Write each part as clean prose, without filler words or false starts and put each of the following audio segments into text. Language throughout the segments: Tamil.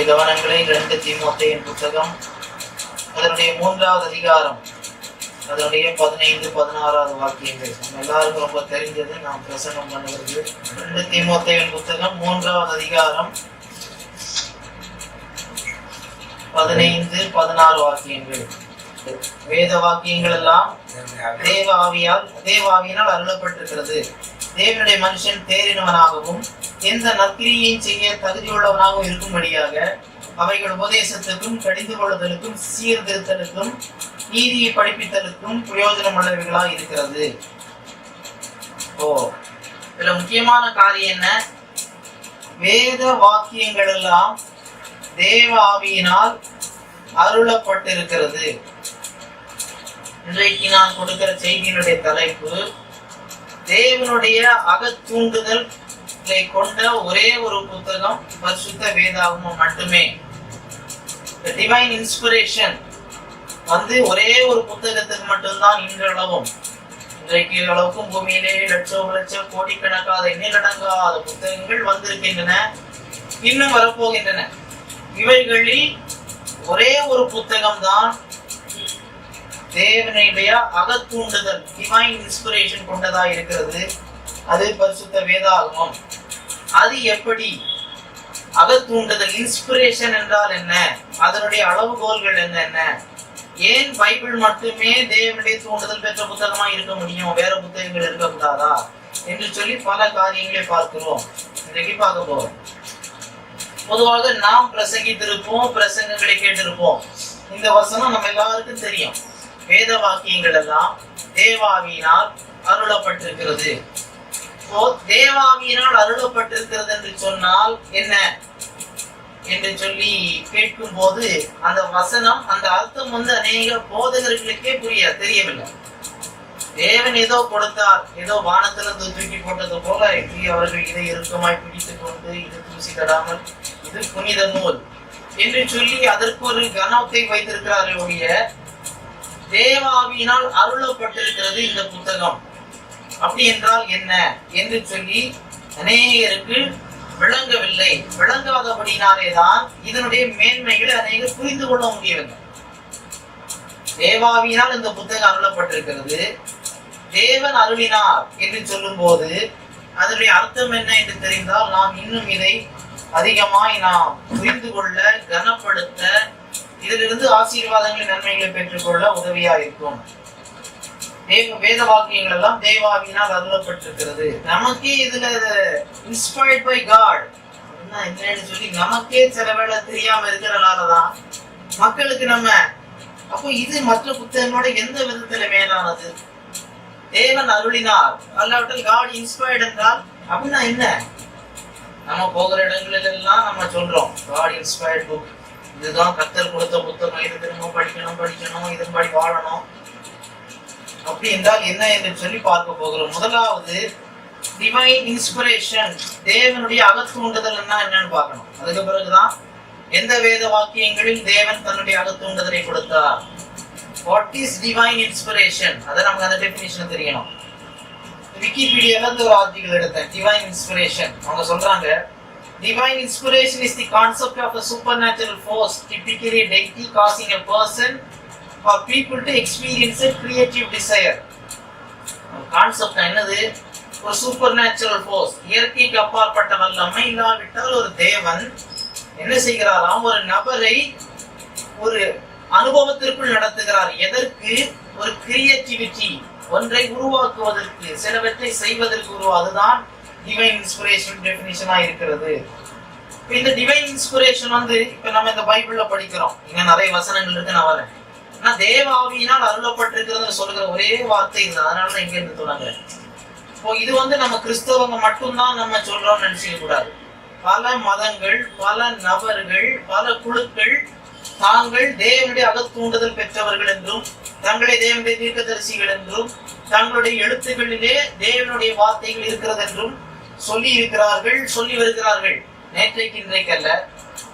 கவனங்களை 2 தீமோத்தேயின் புத்தகம் அதனுடைய 3வது அதிகாரம் அதனுடைய 15, 16வது வாக்கியங்கள் நம்ம எல்லாருக்கும் ரொம்ப தெரிஞ்சது. நாம் பிரசங்கம் பண்ணுவது 2 தீமோத்தேயின் புத்தகம் 3வது அதிகாரம் 15, 16 வாக்கியங்கள். வேத வாக்கியங்கள் எல்லாம் தேவாவியினால் அருளப்பட்டிருக்கிறது. தேவனுடைய மனுஷன் தேறினவனாகவும் எந்த நற்கிரியையும் செய்ய தகுதியுள்ளவனாகவும் இருக்கும்படியாக அவைகள் உபதேசத்துக்கும் கடிந்து கொள்ளுதலுக்கும் சீர்திருத்தலுக்கும் நீதியை படிப்பித்தலுக்கும் பிரயோஜனம் உள்ளவைகளாக இருக்கிறது. இதுல முக்கியமான காரியம் என்ன? வேத வாக்கியங்கள் எல்லாம் தேவ ஆவியினால் அருளப்பட்டிருக்கிறது. இன்றைக்கு நான் கொடுக்கிற செய்தியினுடைய தலைப்பு தேவனுடைய அகத்தூண்டுதல் கொண்ட ஒரே ஒரு புத்தகம் பரிசுத்த வேதாகமம் மட்டுமே. டிவைன் இன்ஸ்பிரேஷன் ஒரே ஒரு புத்தகத்துக்கு மட்டும்தான் இன்றளவும் இன்றைக்கு அளவுக்கும் பூமியிலே லட்சம் கோடிக்கணக்காத எண்ணிலடங்காத புத்தகங்கள் வந்திருக்கின்றன, இன்னும் வரப்போகின்றன. இவைகளில் ஒரே ஒரு புத்தகம் தான் தேவனுடைய அகத்தூண்டுதல் டிவைன் இன்ஸ்பிரேஷன் கொண்டதா இருக்கிறது. அது பரிசுத்த வேதாகமம். அது எப்படி அகத்தூண்டுதல்? இன்ஸ்பிரேஷன் என்றால் என்ன? அதனுடைய அளவுகோல்கள் என்ன? ஏன் பைபிள் மட்டுமே தேவனுடைய தூண்டுதல் பெற்ற புத்தகமா இருக்க முடியும், வேற புத்தகங்கள் இருக்கக்கூடாதா என்று சொல்லி பல காரியங்களை பார்க்கிறோம். இன்றைக்கு பார்க்க போறோம். பொதுவாக நாம் பிரசங்கித்திருப்போம், பிரசங்கங்களை கேட்டிருப்போம். இந்த வசனம் நம்ம எல்லாருக்கும் தெரியும். வேத வாக்கியங்கள் எல்லாம் தேவாவியினால் அருளப்பட்டிருக்கிறது. தேவாவியினால் அருளப்பட்டிருக்கிறது என்று சொன்னால் என்ன என்று சொல்லி கேட்கும் போது அந்த வசனம், அந்த அர்த்தம் அநேக போதகர்களுக்கே தெரியவில்லை. தேவன் ஏதோ கொடுத்தார், ஏதோ வானத்துல தூக்கி போட்டது போல அவர்கள் இதை இறுக்கமாய் பிடித்துக் கொண்டு இது தூசி தடாமல் இது புனித நூல் என்று சொல்லி அதற்கு ஒரு கனத்தை வைத்திருக்கிறார்கள். ஒழிய தேவாவியினால் அருளப்பட்டிருக்கிறது இந்த புத்தகம் அப்படி என்றால் என்ன என்று சொல்லி அநேகருக்கு விளங்கவில்லை. விளங்காதபடினாலேதான் இதனுடைய மேன்மைகளை அநேகர் புரிந்து கொள்ள முடியவில்லை. தேவாவியினால் இந்த புத்தகம் அருளப்பட்டிருக்கிறது, தேவன் அருளினார் என்று சொல்லும் போது அதனுடைய அர்த்தம் என்ன என்று தெரிந்தால் நாம் இன்னும் இதை அதிகமாய் நாம் புரிந்து கொள்ள, கனப்படுத்த, இதிலிருந்து ஆசீர்வாதங்களின் நன்மைகளை பெற்றுக்கொள்ள உதவியா இருக்கும். வேத வாக்கியங்கள் எல்லாம் தேவாவியினால் அருளப்பட்டிருக்கிறது. நமக்கே இதுல இன்ஸ்பயர்ட் பை காட் என்னன்னு சொல்லி நமக்கே சில வேளை தெரியாம இருக்கிறனாலதான் மக்களுக்கு நம்ம அப்போ இது மற்ற புத்தகங்களோட எந்த விதத்துல மேலானது? தேவன் அருளினார் அல்லாவிட்டால் காட் இன்ஸ்பயர்ட் என்றால் அப்படின்னா என்ன? நம்ம போகிற இடங்களில் எல்லாம் நம்ம சொல்றோம் காட் இன்ஸ்பயர்ட் புக், இதுதான் கர்த்தர் கொடுத்த புத்தகம், இது திரும்ப படிக்கணும், இதன்படி வாழணும். அப்படி என்றால் என்ன என்று சொல்லி பார்க்க போகிறோம். முதலாவது டிவைன் இன்ஸ்பிரேஷன், தேவனுடைய அகத்தூண்டுதல் என்னன்னு பார்க்கணும். அதுக்கு பிறகுதான் எந்த வேத வாக்கியங்களில் தேவன் தன்னுடைய அகத்தூண்டுதலை கொடுத்தார். What is divine inspiration? அதை நமக்கு அந்த டெஃபினிஷன் தெரியணும். விக்கிபீடியால இருந்து ஒரு ஆர்டிகல் எடுத்தேன். டிவைன் இன்ஸ்பிரேஷன் அவங்க சொல்றாங்க, divine inspiration is the concept of a supernatural force, typically deity, causing a person or people to experience a creative desire. Concept என்னது? ஒரு சூப்பர் நேச்சுரல் ஃபோர்ஸ், இயற்கைக்கு அப்பாற்பட்ட வல்லமை இல்லாவிட்டால் ஒரு தேவன் என்ன செய்கிறாராம்? ஒரு நபரை ஒரு அனுபவத்திற்குள் நடத்துகிறார். எதற்கு? ஒரு கிரியேட்டிவிட்டி, ஒன்றை உருவாக்குவதற்கு, சிலவற்றை செய்வதற்கு அதுதான் டிவைன் இன்ஸ்பிரேஷன் டெஃபினிஷனா இருக்கிறது. இந்த டிவைன் இன்ஸ்பிரேஷன் இப்ப நம்ம இந்த பைபிள்ல படிக்கிறோம். இங்க நிறைய வசனங்கள் இருக்கு, நான் வரேன். ஆனா தேவ ஆவியினால் அருளப்பட்டிருக்கிறது சொல்கிற ஒரே வார்த்தை இது. அதனாலதான் இங்க இருந்து சொன்னாங்க. இப்போ இது நம்ம கிறிஸ்தவங்க மட்டும்தான் நம்ம சொல்றோம்னு நினைச்சுக்க கூடாது. பல மதங்கள், பல நபர்கள், பல குழுக்கள் தாங்கள் தேவனுடைய அகத்தூண்டுதல் பெற்றவர்கள் என்றும், தங்களை தேவனுடைய தீர்க்கதரிசிகள் என்றும், தங்களுடைய எழுத்துக்களிலே தேவனுடைய வார்த்தைகள் இருக்கிறது என்றும் சொல்லி இருக்கிறார்கள், சொல்லி வருகிறார்கள். நேற்றைக்கு இன்றைக்கு அல்ல,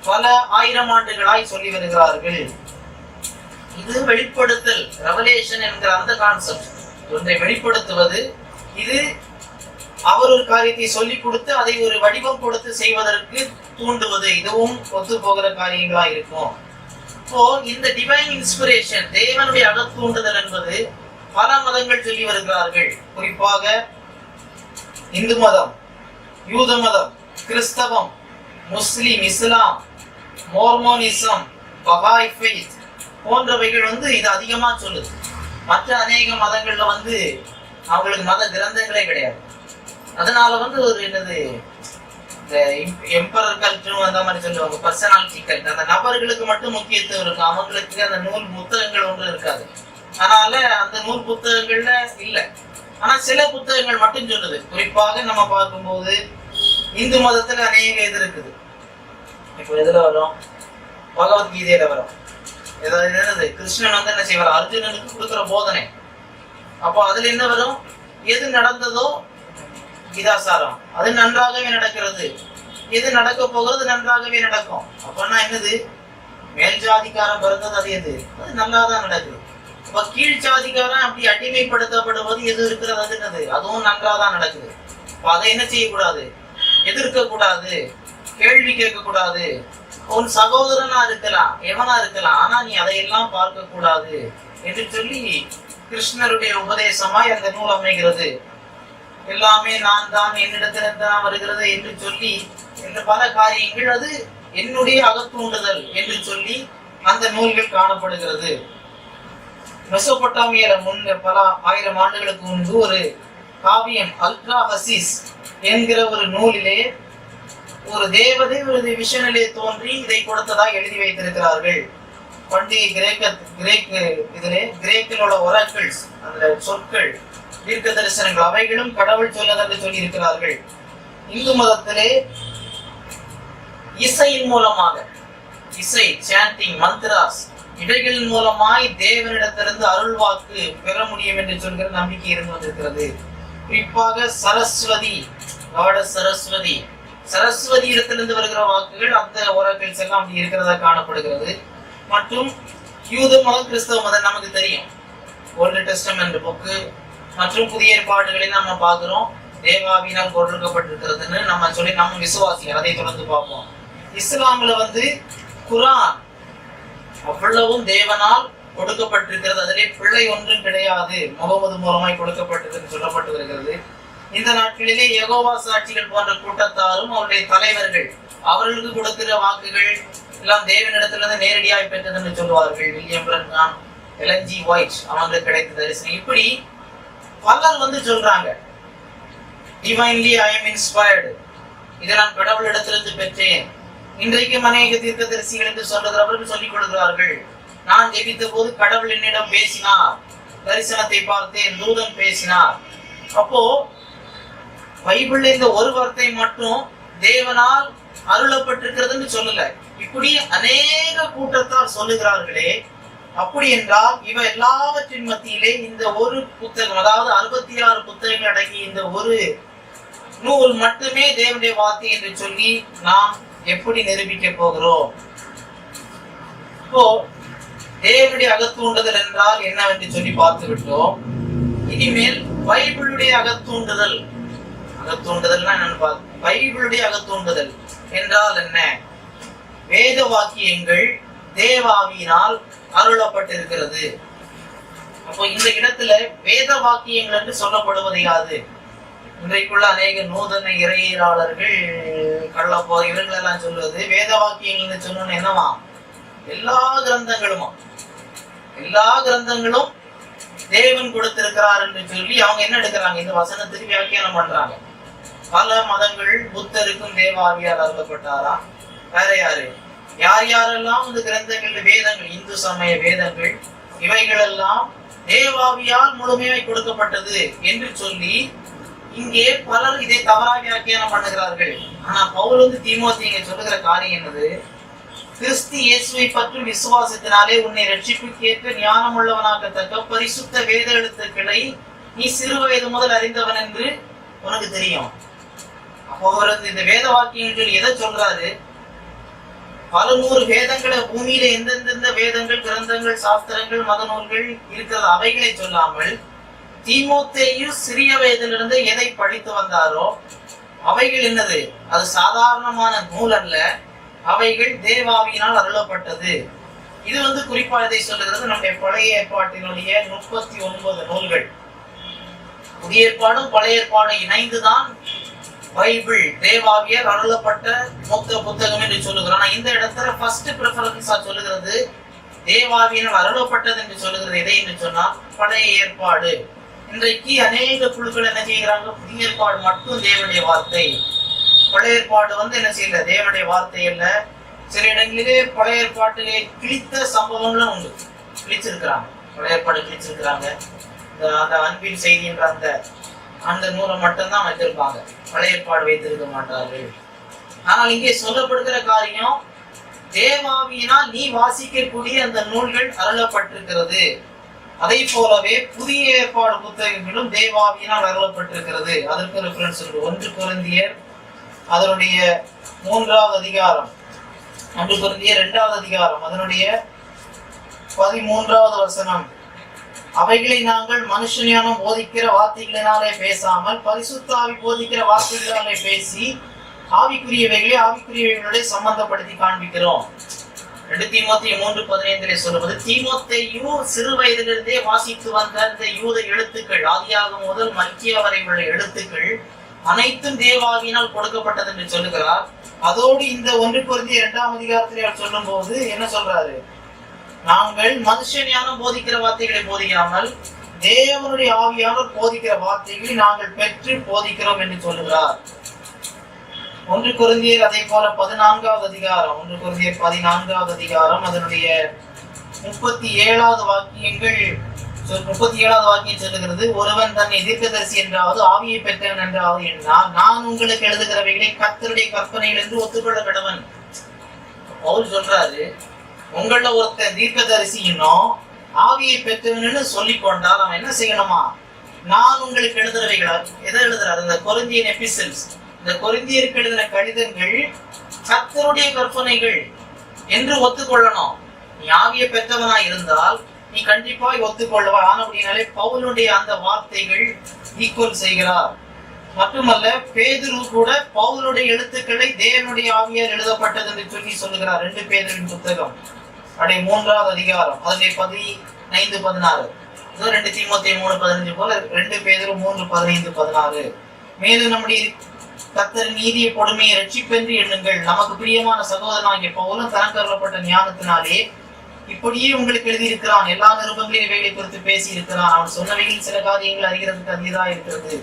பல ஆயிரம் ஆண்டுகளாய் சொல்லி வருகிறார்கள். இது வெளிப்படுத்தல், ரெவலேஷன் என்கிற அந்த கான்செப்ட், ஒன்றை வெளிப்படுத்துவது. இது அவர் ஒரு காரியத்தை சொல்லி கொடுத்து அதை ஒரு வடிவம் கொடுத்து செய்வதற்கு தூண்டுவது, இதுவும் ஒத்து போகிற காரியங்களா இருக்கும். இப்போ இந்த டிவைன் இன்ஸ்பிரேஷன், தேவனுடைய அகத்தூண்டுதல் என்பது பல மதங்கள் சொல்லி வருகிறார்கள். குறிப்பாக இந்து மதம், யூத மதம், கிறிஸ்தவம், முஸ்லிம், இஸ்லாம், மோர்மோனிசம், பஹாய் ஃபெய்த் போன்றவைகள் இது அதிகமா சொல்லுது. மற்ற அநேக மதங்கள்ல அவங்களுக்கு மத கிரந்தங்களே கிடையாது. அதனால ஒரு என்னது எம்பரர் கல்ட்டும் அந்த மாதிரி சொல்லுவாங்க, பர்சனாலிட்டி கல்ட். அந்த நபர்களுக்கு மட்டும் முக்கியத்துவம் இருக்கும், அவங்களுக்கு அந்த நூல் புத்தகங்கள் ஒன்று இருக்காது. அதனால அந்த நூல் புத்தகங்கள்ல இல்ல. ஆனா சில புத்தகங்கள் மட்டும் சொல்லுது. குறிப்பாக நம்ம பார்க்கும்போது இந்து மதத்துல அநேக இது இருக்குது. இப்போ எதுல வரும்? பகவத்கீதையில வரும். ஏதாவது என்னது, கிருஷ்ணன் என்ன செய்வார், அர்ஜுனனுக்கு கொடுக்குற போதனை. அப்போ அதுல என்ன வரும்? எது நடந்ததோ கீதாசாரம், அது நன்றாகவே நடக்கிறது. எது நடக்க போகிறது நன்றாகவே நடக்கும். அப்பன்னா என்னது, மேல் ஜாதிக்காரன் பிறந்தது அது எது, அது நல்லாதான் நடக்குது. அப்ப கீழ் ஜாதிக்காரன் அப்படி அடிமைப்படுத்தப்படுவது எது இருக்கிறது, அது என்னது, அதுவும் நன்றாதான் நடக்குது. அப்ப அதை என்ன செய்யக்கூடாது, எதிர்க்க கூடாது, கேள்வி கேட்க கூடாது. உன் சகோதரனா இருக்கலாம், எவனா இருக்கலாம், ஆனா நீ அதையெல்லாம் பார்க்க கூடாது என்று சொல்லி கிருஷ்ணருடைய உபதேசமாய் அந்த நூல் அமைகிறது. எல்லாமே நான் தான், என்னிடத்தில்தான் வருகிறது என்று சொல்லி என்று பல காரியங்கள் அது என்னுடைய அகத்தூண்டுதல் என்று சொல்லி அந்த நூல்கள் காணப்படுகிறது. மெசோபொட்டாமியில பல ஆயிரம் ஆண்டுகளுக்கு முன்பு ஒரு காவியம் அல்ட்ராஹசிஸ் என்கிற ஒரு நூலிலே ஒரு தேவதை ஒரு விஷனிலே தோன்றி இதை கொடுத்ததாக எழுதி வைத்திருக்கிறார்கள். பண்டைய கிரேக்கிலோட ஒராக்கிள்ஸ், அந்த சொற்கள், தீர்க்க தரிசனங்கள், அவைகளும் கடவுள் சொல்லதாக சொல்லி இருக்கிறார்கள். இந்து மதத்திலே இசையின் மூலமாக, இசை, சாண்டிங், மந்த்ராஸ், இவைகளின் மூலமாய் தேவனிடத்திலிருந்து அருள் வாக்கு பெற முடியும் என்று சொல்கிற நம்பிக்கை இருந்து வந்திருக்கிறது. குறிப்பாக சரஸ்வதி, சரஸ்வதி, சரஸ்வதி இடத்திலிருந்து வருகிற வாக்குகள் அந்த ஒராக்கிள்ஸ் எல்லாம் அப்படி இருக்கிறதா காணப்படுகிறது. மற்றும் யூத மதம், கிறிஸ்தவ மதம் நமக்கு தெரியும். ஓல்டு டெஸ்டமென்ட் புக்கு மற்றும் புதிய ஏற்பாடுகளை நம்ம பார்க்கிறோம். தேவாவினால் கொடுக்கப்பட்டிருக்கிறதுன்னு நம்ம விசுவாசிகள் அதை தொடர்ந்து பார்ப்போம். இஸ்லாம்ல குரான் அவ்வளவும் தேவனால் கொடுக்கப்பட்டிருக்கிறது. அதிலே பிள்ளை ஒன்றும் கிடையாது, முகமது மூலமாய் கொடுக்கப்பட்டிருக்கிறது சொல்லப்பட்டு வருகிறது. இந்த நாட்களிலே யெகோவா சாட்சிகள் போன்ற கூட்டத்தாரும் அவருடைய தலைவர்கள் அவர்களுக்கு கொடுக்கிற வாக்குகள் எல்லாம் தேவனிடத்திலிருந்து நேரடியாக பெற்றதுன்னு சொல்லுவார்கள். William Branham, Ellen G White அவங்களுக்கு கிடைத்த தரிசனம். இப்படி பலர் சொல்றாங்க, டிவைன்லி ஐ எம் இன்ஸ்பயர்டு, இதை நான் கடவுளிடத்திலிருந்து பெற்றேன். இன்றைக்கும் அநேக தீர்க்கதரிசிகள் என்று சொல்றவர்கள் சொல்லிக் கொடுக்கிறார்கள், நான் ஜெபித்த போது கடவுள் என்னிடம் பேசினார், தரிசனத்தை பார்த்தேன், தூதன் பேசினார். அப்போ பைபிள்ல இந்த ஒரு வார்த்தை மட்டும் தேவனால் அருளப்பட்டிருக்கிறதுன்னு சொல்லல, இப்படி அநேக கூட்டத்தார் சொல்லுகிறார்களே. அப்படி என்றால் இவ எல்லாவற்றின் மத்தியிலே இந்த ஒரு புத்தகம், அதாவது 66 புத்தகங்கள் அடங்கி இந்த ஒரு நூல் மட்டுமே தேவனுடைய வார்த்தை என்று சொல்லி நாம் எப்படி நிரூபிக்க போகிறோம்? இப்போ தேவனுடைய அகத்தூண்டுதல் என்றால் என்னவென்று சொல்லி பார்த்து விட்டோம். இனிமேல் பைபிளுடைய அகத்தூண்டுதல், அகத்தூண்டுதல்னா என்னன்னு பார்க்க. பைபிளுடைய அகத்தூண்டுதல் என்றால் என்ன? வேத வாக்கியங்கள் தேவாவியினால் அருளப்பட்டிருக்கிறது. அப்போ இந்த இடத்துல வேத வாக்கியங்கள் என்று சொல்லப்படுவது யாது? இன்றைக்குள்ள அநேக நூதன இறையியலாளர்கள், கள்ளப்போ இவர்கள் எல்லாம் சொல்வது வேத வாக்கியங்கள் சொன்னோன்னு என்னவா, எல்லா கிரந்தங்களுமா, எல்லா கிரந்தங்களும் தேவன் கொடுத்திருக்கிறார் என்று சொல்லி அவங்க என்ன எடுக்கிறாங்க, இந்த வசனத்துக்கு வியாக்கியானம் பண்றாங்க. பல மதங்கள் புத்தருக்கும் தேவாவியால் அருளப்பட்டாரா, வேற யாரு, யார் யாரெல்லாம் இந்த கிரந்தங்கள், வேதங்கள், இந்து சமய வேதங்கள் இவைகள் எல்லாம் தேவாவியால் முழுமையாய் கொடுக்கப்பட்டது என்று சொல்லி இங்கே பலர் இதை தவறாக வியாக்கியானம் பண்ணுகிறார்கள். ஆனா பவுல் தீமோத்தேயுக்கு சொல்லுகிற காரியம் என்னது? கிறிஸ்து இயேசுவை பற்றி விசுவாசத்தினாலே உன்னை ரட்சிப்புக்கேற்ற ஞானம் உள்ளவனாகத்தக்க பரிசுத்த வேத எழுத்துக்களை நீ சிறு வயது முதல் அறிந்தவன் என்று உனக்கு தெரியும். அப்போ அவர் இந்த வேத வாக்கியங்கள் எதை சொல்றாரு? பல நூறு வேதங்களை, பூமியில எந்தெந்த வேதங்கள், கிரந்தங்கள், சாஸ்திரங்கள், மத நூல்கள் இருக்கிறது அவைகளை சொல்லாமல் தீமோத்தேயு சிறிய வயதிலிருந்து எதை படித்து வந்தாரோ அவைகள் என்னது? அது சாதாரணமான நூல் அல்ல, அவைகள் தேவாவியினால் அருளப்பட்டது. இது குறிப்பா இதை சொல்லுகிறது. நம்முடைய பழைய ஏற்பாட்டினுடைய 39 நூல்கள், புதிய ஏற்பாடும் பழைய ஏற்பாடும் இணைந்துதான் பைபிள் தேவாவியால் அருளப்பட்ட மொத்த புத்தகம் என்று சொல்லுகிறோம். இந்த இடத்துல ஃபர்ஸ்ட் பிரெஃபரன்ஸா சொல்லுகிறது தேவாவியினால் அருளப்பட்டது என்று சொல்லுகிறது. எதை என்று சொன்னால் பழைய ஏற்பாடு. இன்றைக்கு அநேக குழுக்கள் என்ன செய்கிறாங்க? புதிய ஏற்பாடு மட்டும் தேவனுடைய வார்த்தை, பழைய ஏற்பாடு என்ன செய்யல, தேவனுடைய வார்த்தை அல்ல. சில இடங்களிலே பழைய ஏற்பாட்டிலே கிழித்த சம்பவங்களும் உண்டு, கிழிச்சிருக்கிறாங்க, பழைய ஏற்பாடு கிழிச்சிருக்கிறாங்க. அந்த அன்பின் செய்தி என்ற அந்த நூலை மட்டும்தான் வைத்திருப்பாங்க, பழைய ஏற்பாடு வைத்திருக்க மாட்டார்கள். ஆனால் இங்கே சொல்லப்படுகிற காரியம், தேவாவியினால் நீ வாசிக்கக்கூடிய அந்த நூல்கள் அருளப்பட்டிருக்கிறது. அதை போலவே புதிய ஏற்பாடு புத்தகங்களும் தேவாவியினால் அருளப்பட்டிருக்கிறது. அதற்கு ரெஃபரன்ஸ் உண்டு. 1 கொரிந்தியர் அதனுடைய 3வது அதிகாரம், 1 கொரிந்தியர் 2வது அதிகாரம் அதனுடைய 13வது வசனம். அவைகளை நாங்கள் மனுஷனியானம் போதிக்கிற வார்த்தைகளினாலே பேசாமல் பரிசுத்த ஆவி போதிக்கிற வார்த்தைகளினாலே பேசி ஆவிக்குரியவைகளை ஆவிக்குரியவைகளோட சம்பந்தப்படுத்தி காண்பிக்கிறோம். 2 தீமோத்தேயு 3:15 சொல்லுவது, தீமோத்தேயு சிறு வயதிலிருந்தே வாசித்து வந்த இந்த யூத எழுத்துக்கள், ஆதியாகமம் முதல் மல்கியா வரை உள்ள எழுத்துக்கள் அனைத்தும் தேவாவியினால் கொடுக்கப்பட்டது என்று சொல்லுகிறார். அதோடு இந்த 1 கொரிந்தியர் 2ஆம் அதிகாரத்திலே அவர் சொல்லும் போது என்ன சொல்றாரு? நாங்கள் மனுஷனியானம் போதிக்கிற வார்த்தைகளை போதிக்காமல் தேவனுடைய ஆவியானவர் போதிக்கிற வார்த்தைகளை நாங்கள் பெற்று போதிக்கிறோம் என்று சொல்லுகிறார். 1 கொரிந்தியர் அதே போல 14வது அதிகாரம், 1 கொரிந்தியர் 14வது அதிகாரம் அதனுடைய 37வது வாக்கியங்கள், 37வது வாக்கியம் சொல்லுகிறது, ஒருவன் தன்னை தீர்க்கதரிசி என்றாவது ஆவியை பெற்றவன் என்றாவது எண்ணால் நான் உங்களுக்கு எழுதுகிறவைகளை கர்த்தருடைய கற்பனைகள் என்று ஒத்துக்கொள்ள கடவன். பவுல் சொல்றாரு, உங்கள ஒருத்தன் தீர்க்கதரிசி இன்னும் ஆவியை பெற்றவன்னு சொல்லிக் கொண்டால் அவன் என்ன செய்யணுமா? நான் உங்களுக்கு எழுதுறவைகளை எதை எழுதுறாரு? இந்த கொரிந்தியன் எபிசல்ஸ், இந்த கொரிந்தியருக்கு எழுதின கடிதங்கள் கர்த்தருடைய கற்பனைகள் என்று ஒத்துக்கொள்ளணும். நீ ஆவியை பெற்றவனா இருந்தால் நீ கண்டிப்பாய் ஒத்துக்கொள்வாய். ஆனபடினாலே பவுலுடைய அந்த வார்த்தைகள் ஈக்குவல் செய்கிறார். மட்டுமல்ல, பேதுரு கூட பவுலுடைய எழுத்துக்களை தேவனுடைய ஆவியால் எழுதப்பட்டது என்று சொல்லி சொல்லுகிறார். 2 பேதுருவின் புத்தகம் 3வது அதிகாரம் அதிலே 15-16. 2 தீமோத்தேயு 3:15 போல 2 பேதுரு 3:15-16. மேலும் நம்முடைய கர்த்தர் நீதிய கொடுமையை ரட்சிப்பென்று எண்ணுங்கள். நமக்கு பிரியமான சகோதரனாகிய பவுலும் தனக்கு அருளப்பட்ட ஞானத்தினாலே இப்படியே உங்களுக்கு எழுதியிருக்கிறான். எல்லா நிருபங்களையும் இவைகளை குறித்து பேசி இருக்கிறான். அவன் சொன்னவைகளில் சில காரியங்கள் அறிகிறதுக்கு அதிகதா இருக்கிறது.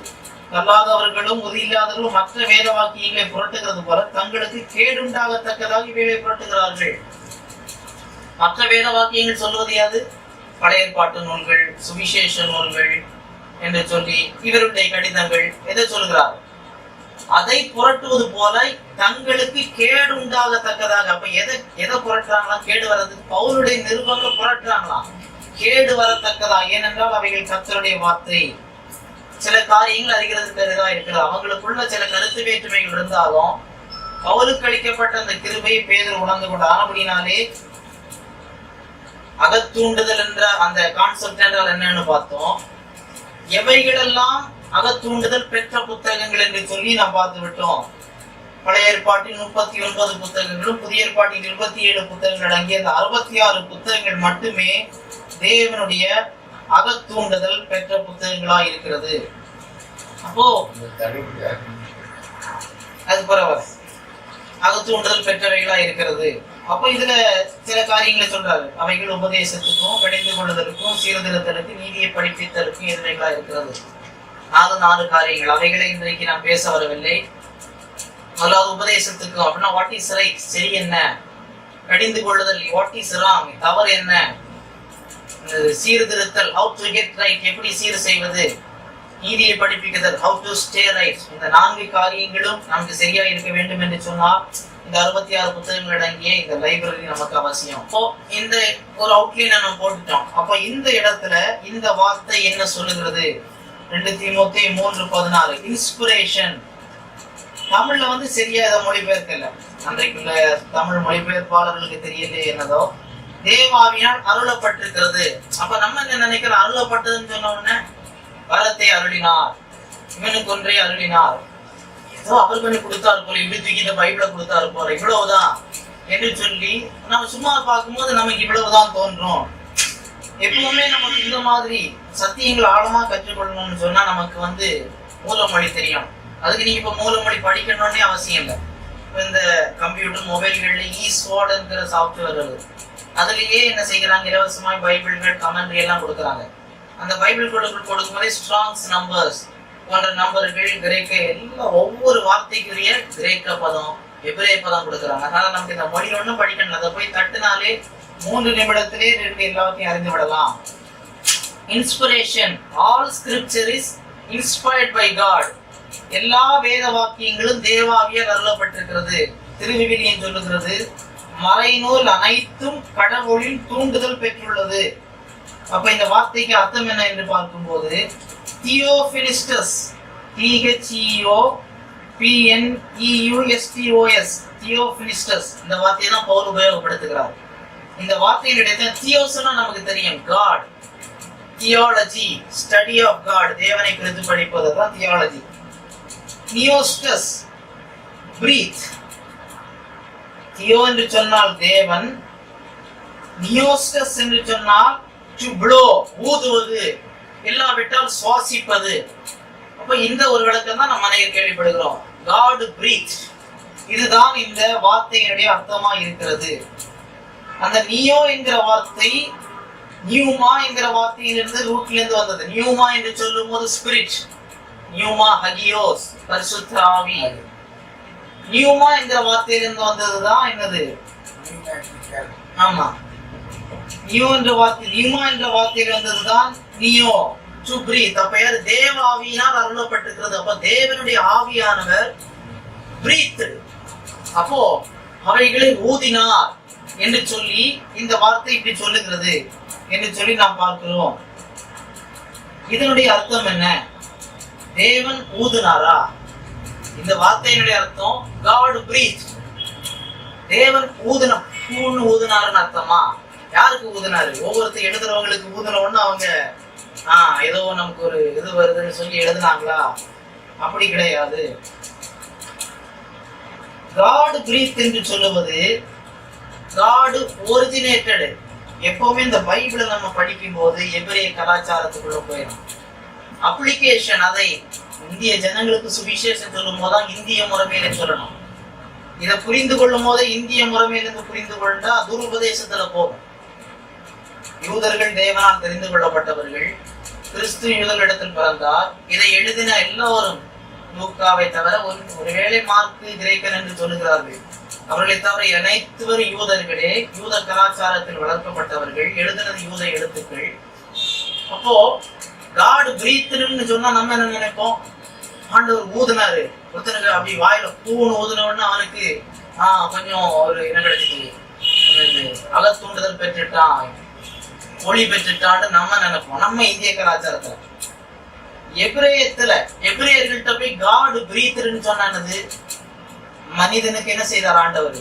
கல்லாதவர்களும் உறுதியில்லாதவர்களும் மற்ற வேத வாக்கியங்களை புரட்டுகிறது போல தங்களுக்கு கேடுண்டாகத்தக்கதாக இவைகளை புரட்டுகிறார்கள். மற்ற வேத வாக்கியங்கள் சொல்வது யாது? பழைய ஏற்பாட்டு நூல்கள், சுவிசேஷ நூல்கள் என்று சொல்லி இவருடைய கடிதங்கள் எதை சொல்கிறார்? அதை புரட்டுவது போல தங்களுக்கு கேடு உண்டாகத்தக்கதாக. அப்ப எதை புரட்டுறாங்களாம்? கேடு வர்றதுக்கு பவுலுடைய நிருபங்கள் புரட்டுறாங்களாம், கேடு வரத்தக்கதா. ஏனென்றால் அவைகள் கர்த்தருடைய வார்த்தை. சில காரியங்கள் அறிகிறதுக்கு எதிராக இருக்கிறது. அவங்களுக்குள்ள சில கருத்து வேற்றுமைகள் இருந்தாலும் பவுலுக்கு அளிக்கப்பட்ட அந்த கிருபையை பேதுரு உணர்ந்து கொண்ட. ஆனபடினாலே அகத்தூண்டுதல் என்ற அந்த கான்செப்ட் என்றால் என்னன்னு பார்த்தோம். எவைகளெல்லாம் அகத்தூண்டுதல் பெற்ற புத்தகங்கள் என்று சொல்லி நாம் பார்த்து விட்டோம். பழைய ஏற்பாட்டில் 39 புத்தகங்களும் புதிய ஏற்பாட்டில் 27 புத்தகங்கள் அடங்கிய அந்த 66 புத்தகங்கள் மட்டுமே தேவனுடைய அகத்தூண்டுதல் பெற்ற புத்தகங்களா இருக்கிறது. அப்போ அது பரவாயில்ல, அகத்தூண்டுதல் பெற்றவைகளா இருக்கிறது. அப்ப இதுல சில காரியங்களை சொல்றாரு. அவைகள் உபதேசத்துக்கும் கடிந்து கொள்ளுதலுக்கும் சீர்திருத்தலுக்கு நீதியை படிப்பித்தலுக்கும் எதிரைகளா இருக்கிறது. 4 காரியங்கள். அவைகளை இன்றைக்கு நான் பேச வரவில்லை. முதலாவது உபதேசத்துக்கும் அப்படின்னா வாட் இஸ் ரைட், சரி என்ன. கடிந்து கொள்ளுதல், வாட் இஸ் ராங், தவறு என்ன. சீர்திருத்தல், how to get right, எப்படி சீர் செய்வது. நீதியை படிப்பிக்குதல், how to stay right. இந்த 4 காரியங்களும் நமக்கு சரியா இருக்க வேண்டும் என்று சொன்னால் இந்த 66 புத்தகங்கள் அடங்கிய இந்த லைப்ரரி நமக்கு அவசியம். அப்போ இந்த ஒரு அவுட்லைன் நம்ம போட்டுட்டோம். அப்ப இந்த இடத்துல இந்த வார்த்தை என்ன சொல்லுகிறது? 2 தீமோத்தேயு 3:16 இன்ஸ்பிரேஷன். தமிழ்ல சரியா இதை மொழிபெயர்க்கல. அன்றைக்குள்ள தமிழ் மொழிபெயர்ப்பாளர்களுக்கு தெரியல என்னதோ தேவாவியால் அருளப்பட்டிருக்கிறது. அப்ப நம்ம என்ன நினைக்கிறோம்? அருளப்பட்டதுன்னு சொன்ன உடனே வரத்தை அருளினார், இவனுக்கு ஒன்றை அருளினார், ஏதோ அவர் பண்ணி கொடுத்தாரு போல, இப்படி தூக்கி இந்த பைபிளை கொடுத்தாரு போல, இவ்வளவுதான் என்று சொல்லி நம்ம சும்மா பார்க்கும்போது நமக்கு இவ்வளவுதான் தோன்றும். எப்பவுமே நமக்கு இந்த மாதிரி சத்தியங்களை ஆழமா கற்றுக்கொள்ளணும்னு சொன்னா நமக்கு மூலமொழி தெரியும். அதுக்கு நீங்க இப்ப மூலமொழி படிக்கணும்னே அவசியம் இல்லை. இந்த கம்ப்யூட்டர் மொபைல்கள்ல ஈஸ்வார்டுங்கிற சாஃப்ட்வேர் வருது. அதுலயே என்ன செய்யறாங்க, இலவசமாய் பைபிள்கள் கமெண்ட்ரி எல்லாம் கொடுக்குறாங்க. அந்த பைபிள் கொடுக்கும்போதே ஸ்ட்ராங்ஸ் நம்பர்ஸ் போன்ற நம்பர்கள், கிரேக்க எல்லாம் ஒவ்வொரு வார்த்தைக்குரிய கிரேக்க பதம், எபிரேய பதம் கொடுக்குறாங்க. அதனால நமக்கு இந்த மொழி ஒன்றும் படிக்கணும். அதை போய் தட்டுனாலே 3 நிமிடத்திலே எல்லாத்தையும் அறிந்து விடலாம். Inspiration, all scripture is inspired by God. எல்லா வேத வாக்கியங்களும் தேவாவியால் அருளப்பட்டிருக்கிறது. திருவிவிலியம் சொல்லுகிறது, மறைநூல் அனைத்தும் கடவுளின் தூண்டுதல் பெற்றுள்ளது. அப்ப இந்த வார்த்தைக்கு அர்த்தம் என்ன என்று பார்க்கும்போது, தியோபினிஸ்டஸ், THEOPNEUSTOS, தியோபினிஸ்டஸ், இந்த வார்த்தையை தான் பவுல் உபயோகப்படுத்துகிறார். இந்த வார்த்தையினுடைய தியோஸ்னா நமக்கு தெரியும், God. Theology, study of God, தேவனை குறித்து படிப்பது தான் தியாலஜி. நியோஸ்டஸ், பிரீத். தியோ என்று சொன்னால் தேவன், நியோஸ்டஸ் என்று சொன்னால் டு ப்ளோ, ஊதுவது, இல்லாவிட்டால் சுவாசிப்பது. அப்ப இந்த ஒரு விளக்கம் தான் நம்ம அனைவரும் கேள்விப்படுகிறோம், காட் பிரீத். இதுதான் இந்த வார்த்தையினுடைய அர்த்தமா இருக்கிறது. அந்த நியோ என்கிற வார்த்தை நியூமா என்கிற வார்த்தையிலிருந்து ரூட்ல இருந்து வந்தது. நியூமா என்று சொல்லும் போது ஸ்பிரிட், நியூமா ஹகியோஸ், பரிசுத்த ஆவி. நியூமா என்கிற வார்த்தையிலிருந்து வந்ததுதான் என்னது, ஆமா, நியூ என்ற வார்த்தை, நியூமா என்ற வார்த்தையில் வந்ததுதான் நியோ, டு பிரீத். அப்ப யார், தேவ ஆவியினால் அருளப்பட்டிருக்கிறது. அப்ப தேவனுடைய ஆவியானவர் பிரீத். அப்போ அவைகளை ஊதினார் என்று சொல்லி இந்த வார்த்தை இப்படி சொல்லுகிறது என்று சொல்லி நாம் பார்க்கிறோம். இதனுடைய அர்த்தம் என்ன, தேவன் ஊதினாரா? இந்த வார்த்தையினுடைய அர்த்தம் காட் பிரீத். தேவன் ஊதினாருன்னு அர்த்தமா? யாருக்கு ஊதினாரு? ஒவ்வொருத்தர் எழுதுறவங்களுக்கு ஊதின ஒண்ணு அவங்க ஏதோ நமக்கு ஒரு இது வருதுன்னு சொல்லி எழுதுனாங்களா? அப்படி கிடையாது. காட் பிரீத் என்று சொல்லுவது காட் ஒரிஜினேட்டட். எப்பவுமே இந்த பைபிளை நம்ம படிக்கும் போது எபிரேய கலாச்சாரத்துக்குள்ள போயிடும். அப்ளிகேஷன், அதை இந்திய ஜனங்களுக்கு சுவிசேஷம் சொல்லும் போதுதான் இந்திய முறைமையில சொல்லணும். இதை புரிந்து கொள்ளும் போதே இந்திய முறைமையிலிருந்து புரிந்து கொண்டா துருபதேசத்துல போகும். யூதர்கள் தேவனால் தெரிந்து கொள்ளப்பட்டவர்கள், கிறிஸ்து யூதர்களிடத்தில் பிறந்தார். இதை எழுதின எல்லோரும், லூக்காவை தவிர, ஒருவேளை மார்க்கு கிரேக்கன் என்று சொல்லுகிறார்கள், அவர்களை தவிர அனைத்துவரும் யூதர்களே, யூத கலாச்சாரத்தில் வளர்க்கப்பட்டவர்கள், எழுதினது யூத எழுத்துக்கள். அப்போ காட் பிரீத்னு சொன்னா நம்ம என்ன நினைப்போம், ஆண்டவர் ஊதுனாரு, ஒருத்தனுக்கு அப்படி வாயில பூன்னு ஊதுனவொன்னு அவனுக்கு கொஞ்சம் ஒரு என்ன கிடைச்சிட்டு, அகத்தூண்டுதல் பெற்றுட்டான், ஒளி பெற்றுட்டான்னு நம்ம நினைப்போம். நம்ம இந்திய கலாச்சாரத்துல, எபிரேயர்கள்ட்ட போய் காட் பிரீத்னு சொன்னது, மனிதனுக்கு என்ன செய்தார் ஆண்டவர்,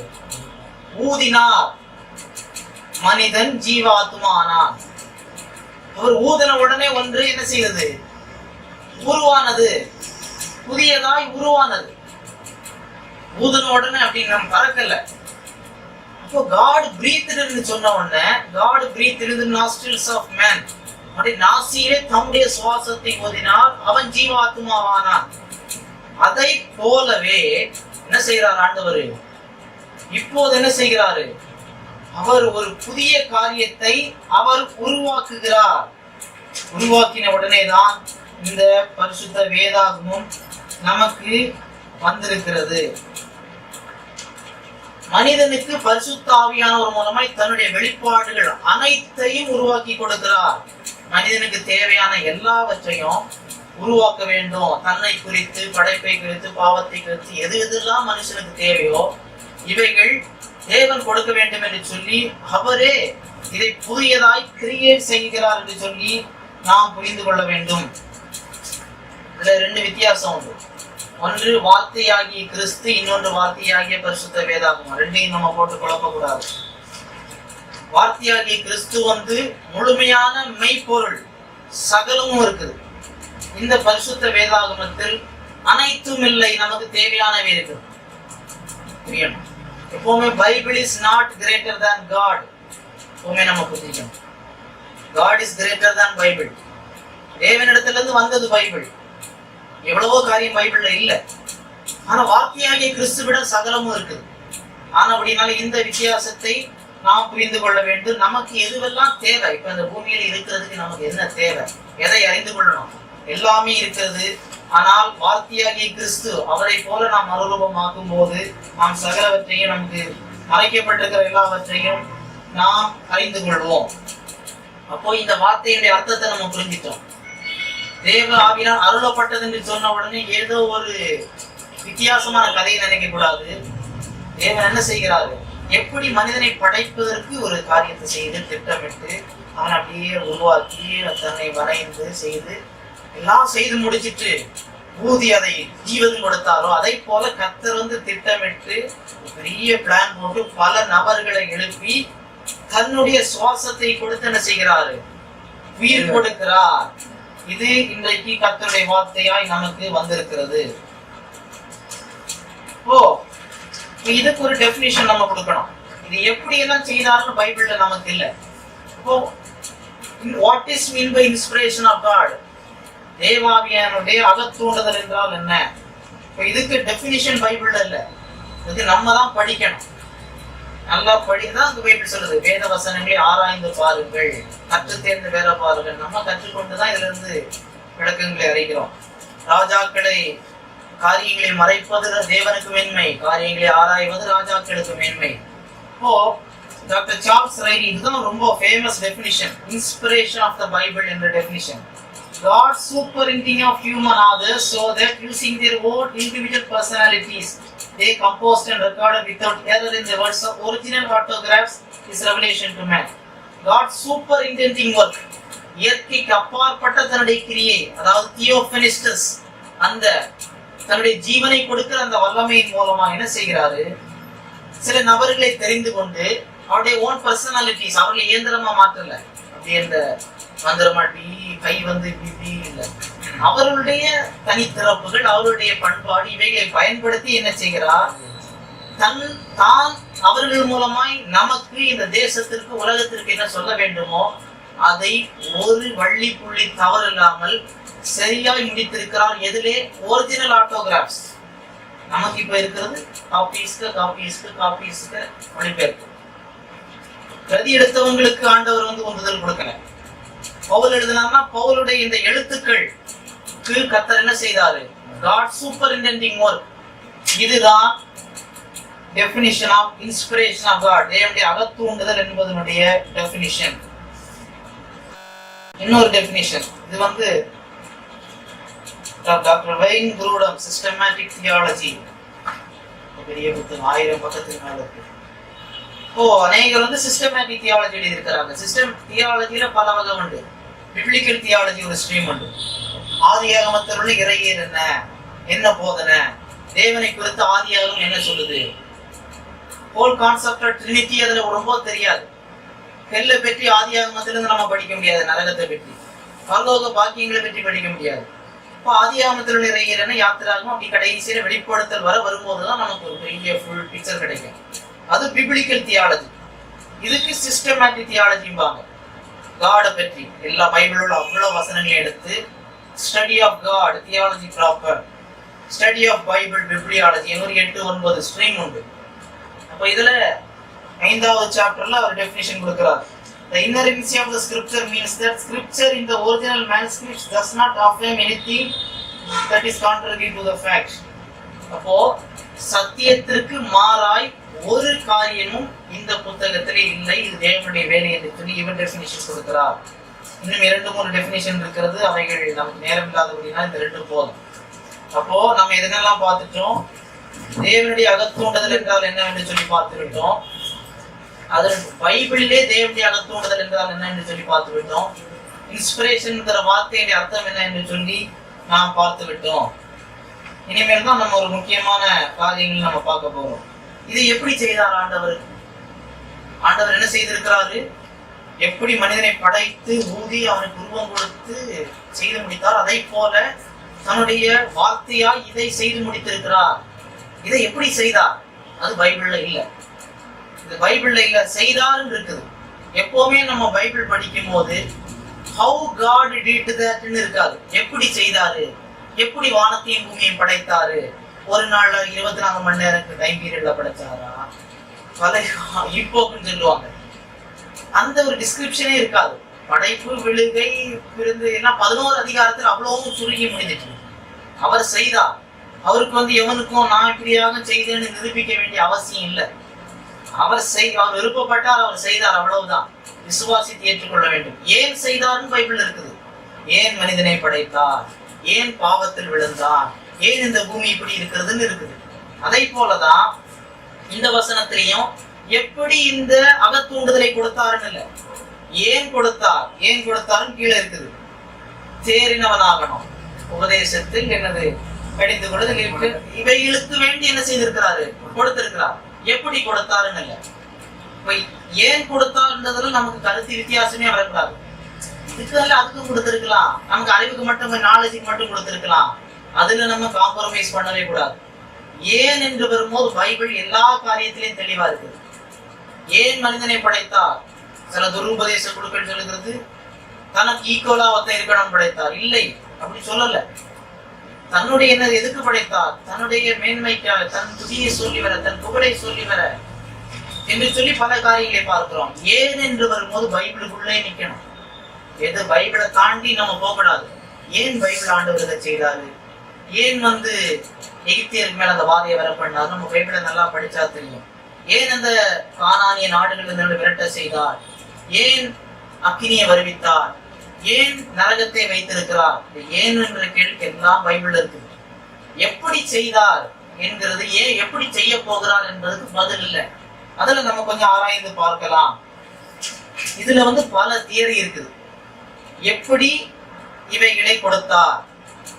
ஊதினார், மனிதன் ஜீவாத்மானான். அவர் ஊதின உடனே ஒன்று என்ன செய்தது, உருவானது, புதியதாய் உருவானது. ஊதின உடனே அப்படின்னு நம்ம பறக்கல. அப்போ காட் பிரீத்னு சொன்ன உடனே, காட் பிரீத்னு நாஸ்ட்ரில்ஸ் ஆஃப் மேன், அப்படி நாசியிலே தம்முடைய சுவாசத்தை ஊதினார், அவன் ஜீவாத்மாவானான். அதை போலவே என்ன செய்யறார் ஆண்டவர், இப்போது என்ன செய்கிறாரு, அவர் ஒரு புதிய காரியத்தை அவர் உருவாக்குகிறார். உருவாக்கின உடனேதான் இந்த பரிசுத்த வேதாகமும் நமக்கு வந்திருக்கிறது. மனிதனுக்கு பரிசுத்த ஆவியானவர் மூலமாய் தன்னுடைய வெளிப்பாடுகள் அனைத்தையும் உருவாக்கி கொடுக்கிறார். மனிதனுக்கு தேவையான எல்லாவற்றையும் உருவாக்க வேண்டும். தன்னை குறித்து, படைப்பை குறித்து, பாவத்தை குறித்து, எது எதெல்லாம் மனுஷனுக்கு தேவையோ இவைகள் தேவன் கொடுக்க வேண்டும் என்று சொல்லி அவரே இதை புதியதாய் கிரியேட் செய்கிறார் என்று சொல்லி நாம் புரிந்து கொள்ள வேண்டும். இதுல 2 வித்தியாசம் உண்டு. ஒன்று வார்த்தையாகிய கிறிஸ்து, இன்னொன்று வார்த்தையாகிய பரிசுத்த வேதாகமம். ரெண்டையும் நம்ம போட்டு குழப்பக்கூடாது. வார்த்தையாகிய கிறிஸ்து முழுமையான மெய்ப்பொருள், சகலமும் இருக்குது. இந்த பரிசுத்த வேதாகமத்தில் அனைத்தும் இல்லை, நமக்கு தேவையானவை இருக்கு. எப்பவுமே Bible is not greater than God. எப்பவுமே நம்ம புரிஞ்சுக்கணும், God is greater than Bible. தேவனிடத்திலிருந்து வந்தது பைபிள். எவ்வளவோ காரியம் பைபிள்ல இல்ல, ஆனா வார்த்தையாகிய கிறிஸ்துவிடம் சகலமும் இருக்குது. ஆனா அப்படினால இந்த வித்தியாசத்தை நாம் புரிந்து கொள்ள வேண்டும். நமக்கு எதுவெல்லாம் தேவை, இப்ப இந்த பூமியில இருக்கிறதுக்கு நமக்கு என்ன தேவை, எதை அறிந்து கொள்ளணும், எல்லாமே இருக்கிறது. ஆனால் வார்த்தையாகிய கிறிஸ்து அவரை போல நாம் மறுரூபமாக்கும் போது நாம் சகலவற்றையும், நமக்கு மறைக்கப்பட்டிருக்கிற எல்லாவற்றையும் நாம் அறிந்து கொள்வோம். அப்போ இந்த வார்த்தையுடைய அர்த்தத்தை நம்ம புரிஞ்சிட்டோம். தேவ ஆவியால் அருளப்பட்டது என்று சொன்ன உடனே ஏதோ ஒரு வித்தியாசமான கதையை நினைக்க கூடாது. தேவன் என்ன செய்கிறாரு, எப்படி மனிதனை படைப்பதற்கு ஒரு காரியத்தை செய்து திட்டமிட்டு அவன் அப்படியே உருவாக்கி தன்னை வரைந்து செய்து எல்லாம் செய்து முடிச்சிட்டு ஊதி அதை ஜீவன் கொடுத்தாரோ அதை போல கர்த்தர் திட்டமிட்டு பெரிய பிளான் போட்டு பல நபர்களை எழுப்பி தன்னுடைய சுவாசத்தை கொடுத்து என்ன செய்கிறாரு, உயிர் கொடுக்கிறார். இது இன்றைக்கு கர்த்தருடைய வார்த்தையாய் நமக்கு வந்திருக்கிறது. இதுக்கு ஒரு டெபினிஷன் நம்ம கொடுக்கணும். இது எப்படி எல்லாம் செய்தாலும் பைபிள்ல நமக்கு இல்ல. What is mean by inspiration of God? தேவாவியானுடைய அகத்தூண்டுதல் என்றால் என்ன? இதுக்கு டெபினிஷன் பைபிள்ல இல்ல, இது நம்ம தான் படிக்கணும். நல்லா படிதான் அந்த பைபிள் சொல்லுது, வேத வசனங்களை ஆராய்ந்து பாருங்கள், கற்று தேர்ந்து வேற பாருங்கள். நம்ம கற்றுக்கொண்டுதான் இதுல இருந்து விளக்கங்களை அறிகிறோம். ராஜாக்களை காரியங்களை மறைப்பது தேவனுக்கு மேன்மை, காரியங்களை ஆராய்வது ராஜாக்களுக்கு மேன்மை. இப்போ டாக்டர் சார்ல்ஸ் ரைலி இதுதான் ரொம்ப famous definition, inspiration of the Bible என்ற definition. God superintending of human others so that using their own individual personalities they composed and recorded without error in the words of original autographs is revelation to man. God superintending work, இயற்கைக்கு அப்பாற்பட்ட தன்னுடைய கிரியை, அதாவது தியோபனிஸ்டஸ், அந்த தன்னுடைய ஜீவனை கொடுக்கிற அந்த வல்லமையின் மூலமா என்ன செய்கிறாரு, சில நபர்களை தெரிந்து கொண்டு அவருடைய ஓன் பர்சனாலிட்டிஸ், அவர்களை இயந்திரமா மாற்றல, அப்படி அந்த மந்திரமாட்டி கை இப்படி இல்ல, அவர்களுடைய தனித்திறப்புகள், அவருடைய பண்பாடு இவைகளை பயன்படுத்தி என்ன செய்கிறார், தான் அவர்கள் மூலமாய் நமக்கு இந்த தேசத்திற்கு உலகத்திற்கு என்ன சொல்ல வேண்டுமோ அதை ஒரு வள்ளி புள்ளி தவறு இல்லாமல் சரியாய் முடித்திருக்கிறார். எதிலே? ஒரிஜினல் ஆட்டோகிராஃப்ஸ். நமக்கு இப்ப இருக்கிறது காப்பீஸ்க்கு மொழிபெயர்ப்பு. பிரதி எடுத்தவங்களுக்கு ஆண்டவர் ஒன்றுதல் கொடுக்கல. பவுல் எழுதினார்னா பவுலுடைய இந்த எழுத்துக்களுக்கு கர்த்தர் என்ன செய்தாரு, God superintending work. இதுதான் definition of inspiration of God, தேவனுடைய அகத்தூண்டுதல் என்பதனுடைய டெஃபினிஷன். இன்னொரு டெஃபினிஷன், இது டாக்டர் வெயின் குரூடம் சிஸ்டமேட்டிக் தியாலஜி, பெரிய புத்தகம், 1000 பக்கத்துக்கு மேல இருக்கு. அநேகர் சிஸ்டமேட்டிக் தியாலஜி எழுதியிருக்கிறாங்க. சிஸ்டம் தியாலஜியில பல வகை உண்டு. பிப்ளிக்கல் தியாலஜி ஒரு ஸ்ட்ரீம் உண்டு. ஆதியாகமத்தில் உள்ள இறையியல் என்ன போதனை, தேவனை குறித்து ஆதியாகமம் என்ன சொல்லுது, ஹோல் கான்செப்ட் ஆஃப் ட்ரினிட்டி அதுல ரொம்ப தெரியாது. ஹெல்லை பற்றி ஆதியாகமத்திலிருந்து நம்ம படிக்க முடியாது, நரகத்தை பற்றி, பரலோக பாக்கியங்களை பற்றி படிக்க முடியாது. இப்போ ஆதியாகமத்தில் உள்ள இறையியல் யாத்திராகும் அப்படி கடைசியில வெளிப்படுத்தல் வரும்போதுதான் நமக்கு ஒரு பெரிய ஃபுல் பிக்சர் கிடைக்கும். அது பிப்ளிக்கல் தியாலஜி. இதுக்கு சிஸ்டமேட்டிக் தியாலஜிம்பாங்க. காடை பற்றி எல்லா பைபிளோட அவ்வளவு வசனங்களை எடுத்து study of God theology proper, study of Bible bibliology, ஒரு 8-9 ஸ்ட்ரீம் உண்டு. அப்ப இதுல 5வது சாப்டர்ல அவர் டெஃபினிஷன் கொடுக்கிறார். The inerrancy of the scripture means that scripture in the original manuscripts does not affirm anything that is contrary to the fact. அப்போ சத்தியத்திற்கு மாறாய் ஒரு காரியமும் இந்த புத்தகத்திலே இல்லை, இது தேவனுடைய வேலை என்று சொல்லி இவர் டெஃபினிஷன் கொடுக்கிறார். இன்னும் 2-3 டெஃபினிஷன் இருக்கிறது, அவைகள் நமக்கு நேரம் இல்லாதபடினா இந்த 2 போதும். அப்போ நம்ம எதனெல்லாம் பார்த்துட்டோம், தேவனுடைய அகத்தூண்டுதல் என்றால் என்னவென்று சொல்லி பார்த்து விட்டோம். அது பைபிளிலே தேவனுடைய அகத்தூண்டுதல் என்றால் என்ன என்று சொல்லி பார்த்து விட்டோம். இன்ஸ்பிரேஷன் வார்த்தையுடைய அர்த்தம் என்ன என்று சொல்லி நாம் பார்த்து விட்டோம். இனிமேல் தான் நம்ம ஒரு முக்கியமான காரியங்கள் நம்ம பார்க்க போறோம். இதை எப்படி செய்தார் ஆண்டவர்? ஆண்டவர் என்ன செய்திருக்கிறாரு, எப்படி மனிதனை படைத்து ஊதி அவனுக்கு உருவம் கொடுத்து செய்து முடித்தார், அதை போல தன்னுடைய வார்த்தையால் இதை செய்து முடித்திருக்கிறார். இதை எப்படி செய்தார்? அது பைபிள்ல இல்ல. இது பைபிள்ல இல்ல, செய்தார்னு இருக்குது. எப்பவுமே நம்ம பைபிள் படிக்கும் போது how God did that ன்னு இருக்காது. எப்படி செய்தாரு, எப்படி வானத்தையும் பூமியையும் படைத்தாரு, ஒரு நாள்ல 24 மணி நேரம் டைம் பீரியட்ல படைச்சாரா, பல இப்போக்குன்னு சொல்லுவாங்க. அந்த ஒரு டிஸ்கிரிப்ஷனே இருக்காது. படைப்பு, விழுகை, விருந்து எல்லாம் 11 அதிகாரத்தில் அவ்வளவும் சுருங்கி முடிஞ்சிட்டு. அவர் செய்தார். அவருக்கு எவனுக்கும் நான் இப்படியாக செய்தேன்னு நிரூபிக்க வேண்டிய அவசியம் இல்லை. அவர் விருப்பப்பட்டார், அவர் செய்தார், அவ்வளவுதான். விசுவாசித்து ஏற்றுக்கொள்ள வேண்டும். ஏன் செய்தார்னு பைபிள் இருக்குது. ஏன் மனிதனை படைத்தார், ஏன் பாவத்தில் விழுந்தார், ஏன் இந்த பூமி இப்படி இருக்கிறதுன்னு இருக்குது. அதை போலதான் இந்த வசனத்திலையும் எப்படி இந்த அகத்தூண்டுதலை கொடுத்தாருன்னு இல்ல, ஏன் கொடுத்தார், ஏன் கொடுத்தாருன்னு கீழே இருக்குது. தேறினவனாகணும், உபதேசத்தில் என்னது கடிந்து கொடுத்து இவைகளுக்கு வேண்டி என்ன செய்திருக்கிறாரு, கொடுத்திருக்கிறார். எப்படி கொடுத்தாருன்னு இல்ல, ஏன் கொடுத்தாருன்றதுல நமக்கு கருத்து வித்தியாசமே வரக்கூடாது. இதுக்கு அதுக்கும் கொடுத்திருக்கலாம், நமக்கு அறிவுக்கு மட்டும், நாலேஜுக்கு மட்டும் கொடுத்திருக்கலாம். அதுல நம்ம காம்ப்ரமைஸ் பண்ணவே கூடாது. ஏன் என்று வரும்போது பைபிள் எல்லா காரியத்திலையும் தெளிவா இருக்குது. ஏன் மனிதனை படைத்தார்? சில துருபதேச குழுக்கள் சொல்லுகிறது தனக்கு ஈக்குவலா ஒருத்தன் இருக்கணும் படைத்தார். இல்லை, அப்படி சொல்லல. தன்னுடைய என்ன எதுக்கு படைத்தார்? தன்னுடைய மேன்மைக்காக, தன் துதியை சொல்லி வர, தன் புகழை சொல்லி வர என்று சொல்லி பல காரியங்களை பார்க்கிறோம். ஏன் என்று வரும்போது பைபிளுக்குள்ளே நிக்கணும். எது பைபிளை தாண்டி நம்ம போகக்கூடாது. ஏன் பைபிள் ஆண்டவர் இதை செய்தாரு, ஏன் எகிப்தியருக்கு மேல அந்த வாதையை வர பண்ணார், நம்ம பைபிளை நல்லா படிச்சா தெரியும். ஏன் அந்த கானானிய நாடுகளிலிருந்து விரட்ட செய்தார், ஏன் அக்கினியை வருவித்தார், ஏன் நரகத்தை வைத்திருக்கிறார், ஏன் என்ற கேள்விக்கு எல்லாம் பைபிள் இருக்குது. எப்படி செய்தார் என்கிறது, ஏன் எப்படி செய்ய போகிறார் என்பதற்கு பதில் இல்லை. அதுல நம்ம கொஞ்சம் ஆராய்ந்து பார்க்கலாம். இதுல பல தியரி இருக்குது. எப்படி இவைகளை கொடுத்தார்,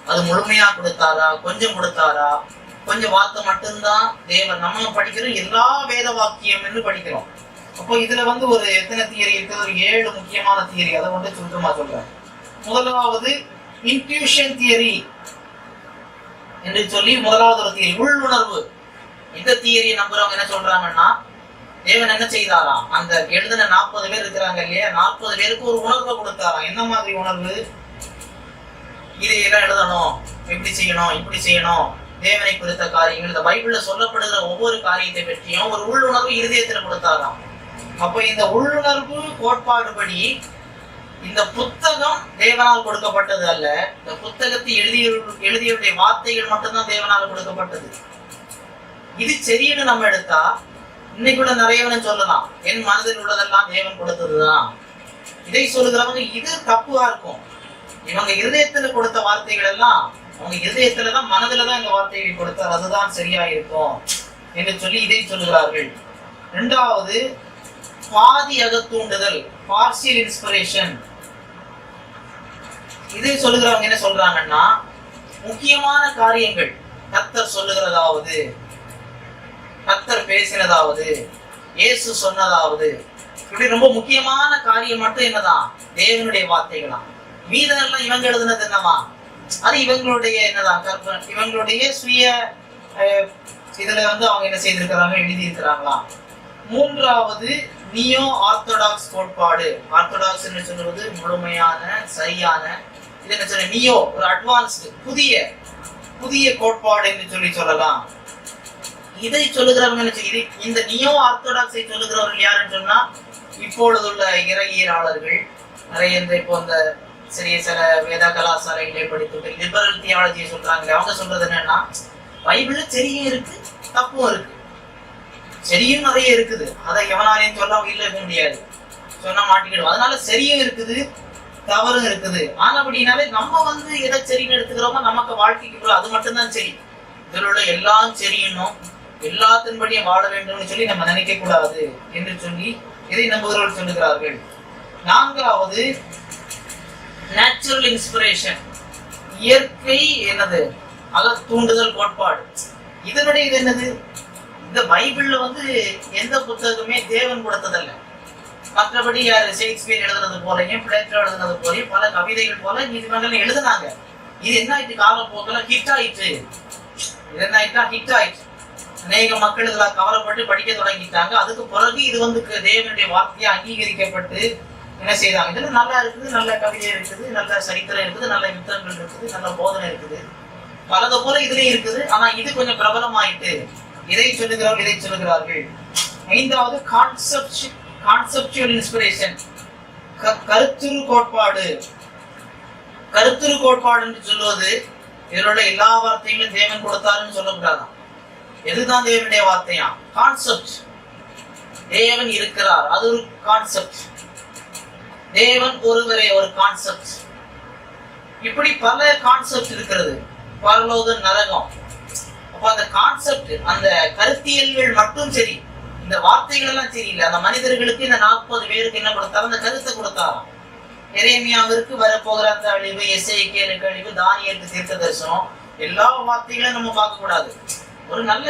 அது முழுமையா கொடுத்தாரா, கொஞ்சம் கொடுத்தாரா, கொஞ்சம் வார்த்தை மட்டும்தான் தேவன். நம்ம படிக்கிறோம் எல்லா வேத வாக்கியம் என்று படிக்கிறோம். அப்போ இதுல ஒரு எத்தனை தியரி இருக்குது? ஒரு 7 முக்கியமான தியரி. அதை சுருக்கமா சொல்றேன். முதலாவது இன்ட்யூஷன் தியரி என்று சொல்லி முதலாவது ஒரு தியரி, உள்ளுணர்வு. இந்த தியரியை நம்புறவங்க என்ன சொல்றாங்கன்னா, தேவன் என்ன செய்தாராம், அந்த எழுதின 40 பேர் இருக்கிறாங்க இல்லையா, 40 பேருக்கு ஒரு உணர்வை கொடுத்தாராம். என்ன மாதிரி உணர்வு? இதையெல்லாம் எழுதணும், இப்படி செய்யணும், இப்படி செய்யணும், தேவனை குறித்த காரியங்கள், இந்த பைபிள்ல சொல்லப்படுகிற ஒவ்வொரு காரியத்தை பற்றியும் ஒரு உள்ளுணர்வு இருதயத்துல கொடுத்தாராம். அப்ப இந்த உள்ளுணர்வு கோட்பாடுபடி இந்த புத்தகம் தேவனால் கொடுக்கப்பட்டது அல்ல, இந்த புத்தகத்தை எழுதியவருடைய வார்த்தைகள் மட்டும்தான் தேவனால் கொடுக்கப்பட்டது. இது சரின்னு நம்ம எடுத்தா இன்னைக்குள்ள நிறையவனை சொல்லலாம், என் மனதில் உள்ளதெல்லாம் தேவன் கொடுத்ததுதான். இதை சொல்லுகிறவங்க இது தப்புவா இருக்கும். இவங்க இருதயத்துல கொடுத்த வார்த்தைகள் எல்லாம் அவங்க இருதயத்துலதான், மனதுலதான் இந்த வார்த்தைகளை கொடுத்தார், அதுதான் சரியா இருக்கும் என்று சொல்லி இதை சொல்லுகிறார்கள். இரண்டாவது பாதி அகத்தூண்டுதல், பார்சியல் இன்ஸ்பிரேஷன். இதை சொல்லுகிறவங்க என்ன சொல்றாங்கன்னா, முக்கியமான காரியங்கள் கர்த்தர் சொல்லுகிறதாவது, கர்த்தர் பேசினதாவது, இயேசு சொன்னதாவது, இப்படி ரொம்ப முக்கியமான காரியம் மட்டும் என்னதான் தேவனுடைய வார்த்தைகளாம். மீதெல்லாம் இவங்க எழுதுனது என்னவா, அது இவங்களுடைய என்னதான் கற்பனை, இவங்களுடைய சுய இதுல அவங்க என்ன செய்திருக்கிறாங்க, எழுதியிருக்கிறாங்களா. மூன்றாவது நியோ ஆர்த்தடாக்ஸ் கோட்பாடு. ஆர்த்தடாக்ஸ் என்று சொல்வது முழுமையான, சரியான. இது என்ன சொல்ல, நியோ ஒரு அட்வான்ஸ்டு, புதிய கோட்பாடு என்று சொல்லலாம். இதை சொல்லுகிறவங்க இந்த நியோ ஆர்த்தடாக்ஸை சொல்லுகிறவர்கள் யாருன்னு சொன்னா, இப்பொழுதுள்ள இறையியலாளர்கள் நிறைய இப்போ இந்த சில வேத கலாசாலைகளை படித்து லிபரல் தியாலஜியை சொல்றாங்க. அவங்க சொல்றது என்னன்னா, பைபிள்ல சரியும் இருக்கு, தப்பும் இருக்கு. சரியும் நிறைய இருக்குது, அதை எவனாலையும் சொல்ல இல்ல முடியாது, சொன்ன மாட்டிக்கிடும். அதனால சரியும் இருக்குது, தவறும் இருக்குது. ஆனா அப்படின்னாலே நம்ம எதை சரின்னு எடுத்துக்கிறோமோ நமக்கு வாழ்க்கைக்கு அது மட்டும்தான் சரி. இதில் உள்ள எல்லாம் சரியணும், எல்லாத்தின்படியும் வாழ வேண்டும் சொல்லி நம்ம நினைக்க கூடாது என்று சொல்லி இதை நம்புகிறவர்கள் சொல்லுகிறார்கள். நான்காவது நேச்சுரல் இன்ஸ்பிரேஷன், இயற்கை என்னது அகத்தூண்டுதல் கோட்பாடு. இதனுடைய இது என்னது, இந்த பைபிள்ல எந்த புத்தகமே தேவன் கொடுத்ததல்ல. மற்றபடி யாரு ஷேக்ஸ்பியர் எழுதுனது போலையும் பிளேட்டோ எழுதுனது போலையும் பல கவிதைகள் போல நீதிமன்றம் எழுதுனாங்க. இது என்ன ஆயிட்டு காலப்போக்கில் ஹிட் ஆயிட்டு. இது என்ன ஆயிட்டா ஹிட் ஆயிட்டு. அநேக மக்கள் இதுல கவலைப்பட்டு படிக்க தொடங்கிட்டாங்க. அதுக்கு பிறகு இது வந்து தேவனுடைய வார்த்தையை அங்கீகரிக்கப்பட்டு என்ன செய்யறாங்க, இதுல நல்லா இருக்குது, நல்ல கவிதை இருக்குது, நல்ல சரித்திரம் இருக்குது, நல்ல யுத்தங்கள் இருக்குது, நல்ல போதனை இருக்குது, பலதை போல இதுலயும் இருக்குது. ஆனா இது கொஞ்சம் பிரபலமாயிட்டு இதை சொல்லுகிறார்கள். ஐந்தாவது கான்செப்சுவல் இன்ஸ்பிரேஷன், கருத்துரு கோட்பாடு. கருத்துரு கோட்பாடு என்று சொல்வது இதில் உள்ள எல்லா வார்த்தைகளும் தேவன் கொடுத்தாருன்னு சொல்லக்கூடாதான். எதுதான் தேவனுடைய வார்த்தையா? கான்செப்ட். தேவன் இருக்கிறார், அது ஒரு கான்செப்ட். தேவன் ஒருவரே ஒரு கான்செப்ட். இப்படி பல கான்செப்ட் இருக்கிறது. பரலோக நரகம். அப்ப அந்த கான்செப்ட், அந்த கருத்தியல்கள் மட்டும் சரி, இந்த வார்த்தைகள் எல்லாம் சரியில்லை. அந்த மனிதர்களுக்கு இந்த 40 பேருக்கு என்ன கொடுத்தாரு? அந்த கருத்தை கொடுத்தாராம். எரேமியாவிற்கு வரப்போகிற அந்த அழிவு, எசேக்கியேலுக்கு அழிவு, தானியேலுக்கு தீர்க்க தரிசனம், எல்லா வார்த்தைகளையும் நம்ம பார்க்க கூடாது. ஒரு நல்ல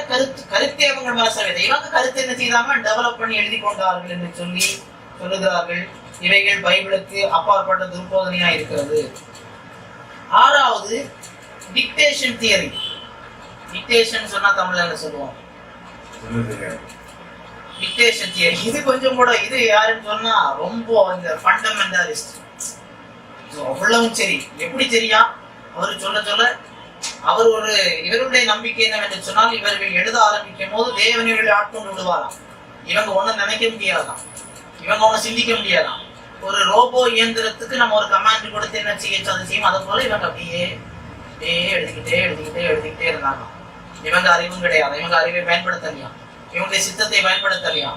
கருத்தை அவங்க மனசவை இவங்க கருத்தை என்ன செய்தாங்க, டெவலப் பண்ணி எழுதி கொண்டார்கள் என்று சொல்லுகிறார்கள். இவைகள் பைபிளுக்கு அப்பாற்பட்ட துர்போதனையா இருக்கிறது. ஆறாவது டிக்டேஷன் தியரி. டிக்டேஷன் சொன்னா தமிழ்ல என்ன சொல்லுவோம்? Dictation theory. இது கொஞ்சம் கூட, இது யாருன்னு சொன்னா ரொம்ப இந்த ஃபண்டமெண்டலிஸ்ட். அவ்வளவும் சரி. எப்படி சரியா அவரு சொல்ல அவர் ஒரு இவருடைய நம்பிக்கை என்னவென்று சொன்னால், இவர்கள் எழுத ஆரம்பிக்கும் போது தேவன் இவர்களை ஆட்கொண்டு விடுவாராம். இவங்க ஒன்னும் நினைக்க முடியாதான், இவங்க ஒன்னும் சிந்திக்க முடியாதான். ஒரு ரோபோ இயந்திரத்துக்கு நம்ம ஒரு கமாண்ட் கொடுத்து என்ன செய்யும், அதை போல இவங்க அப்படியே எழுதிக்கிட்டே இருந்தாங்க. இவங்க அறிவும் கிடையாது, இவங்க அறிவை பயன்படுத்தலையா, இவங்களுடைய சித்தத்தை பயன்படுத்தலையா.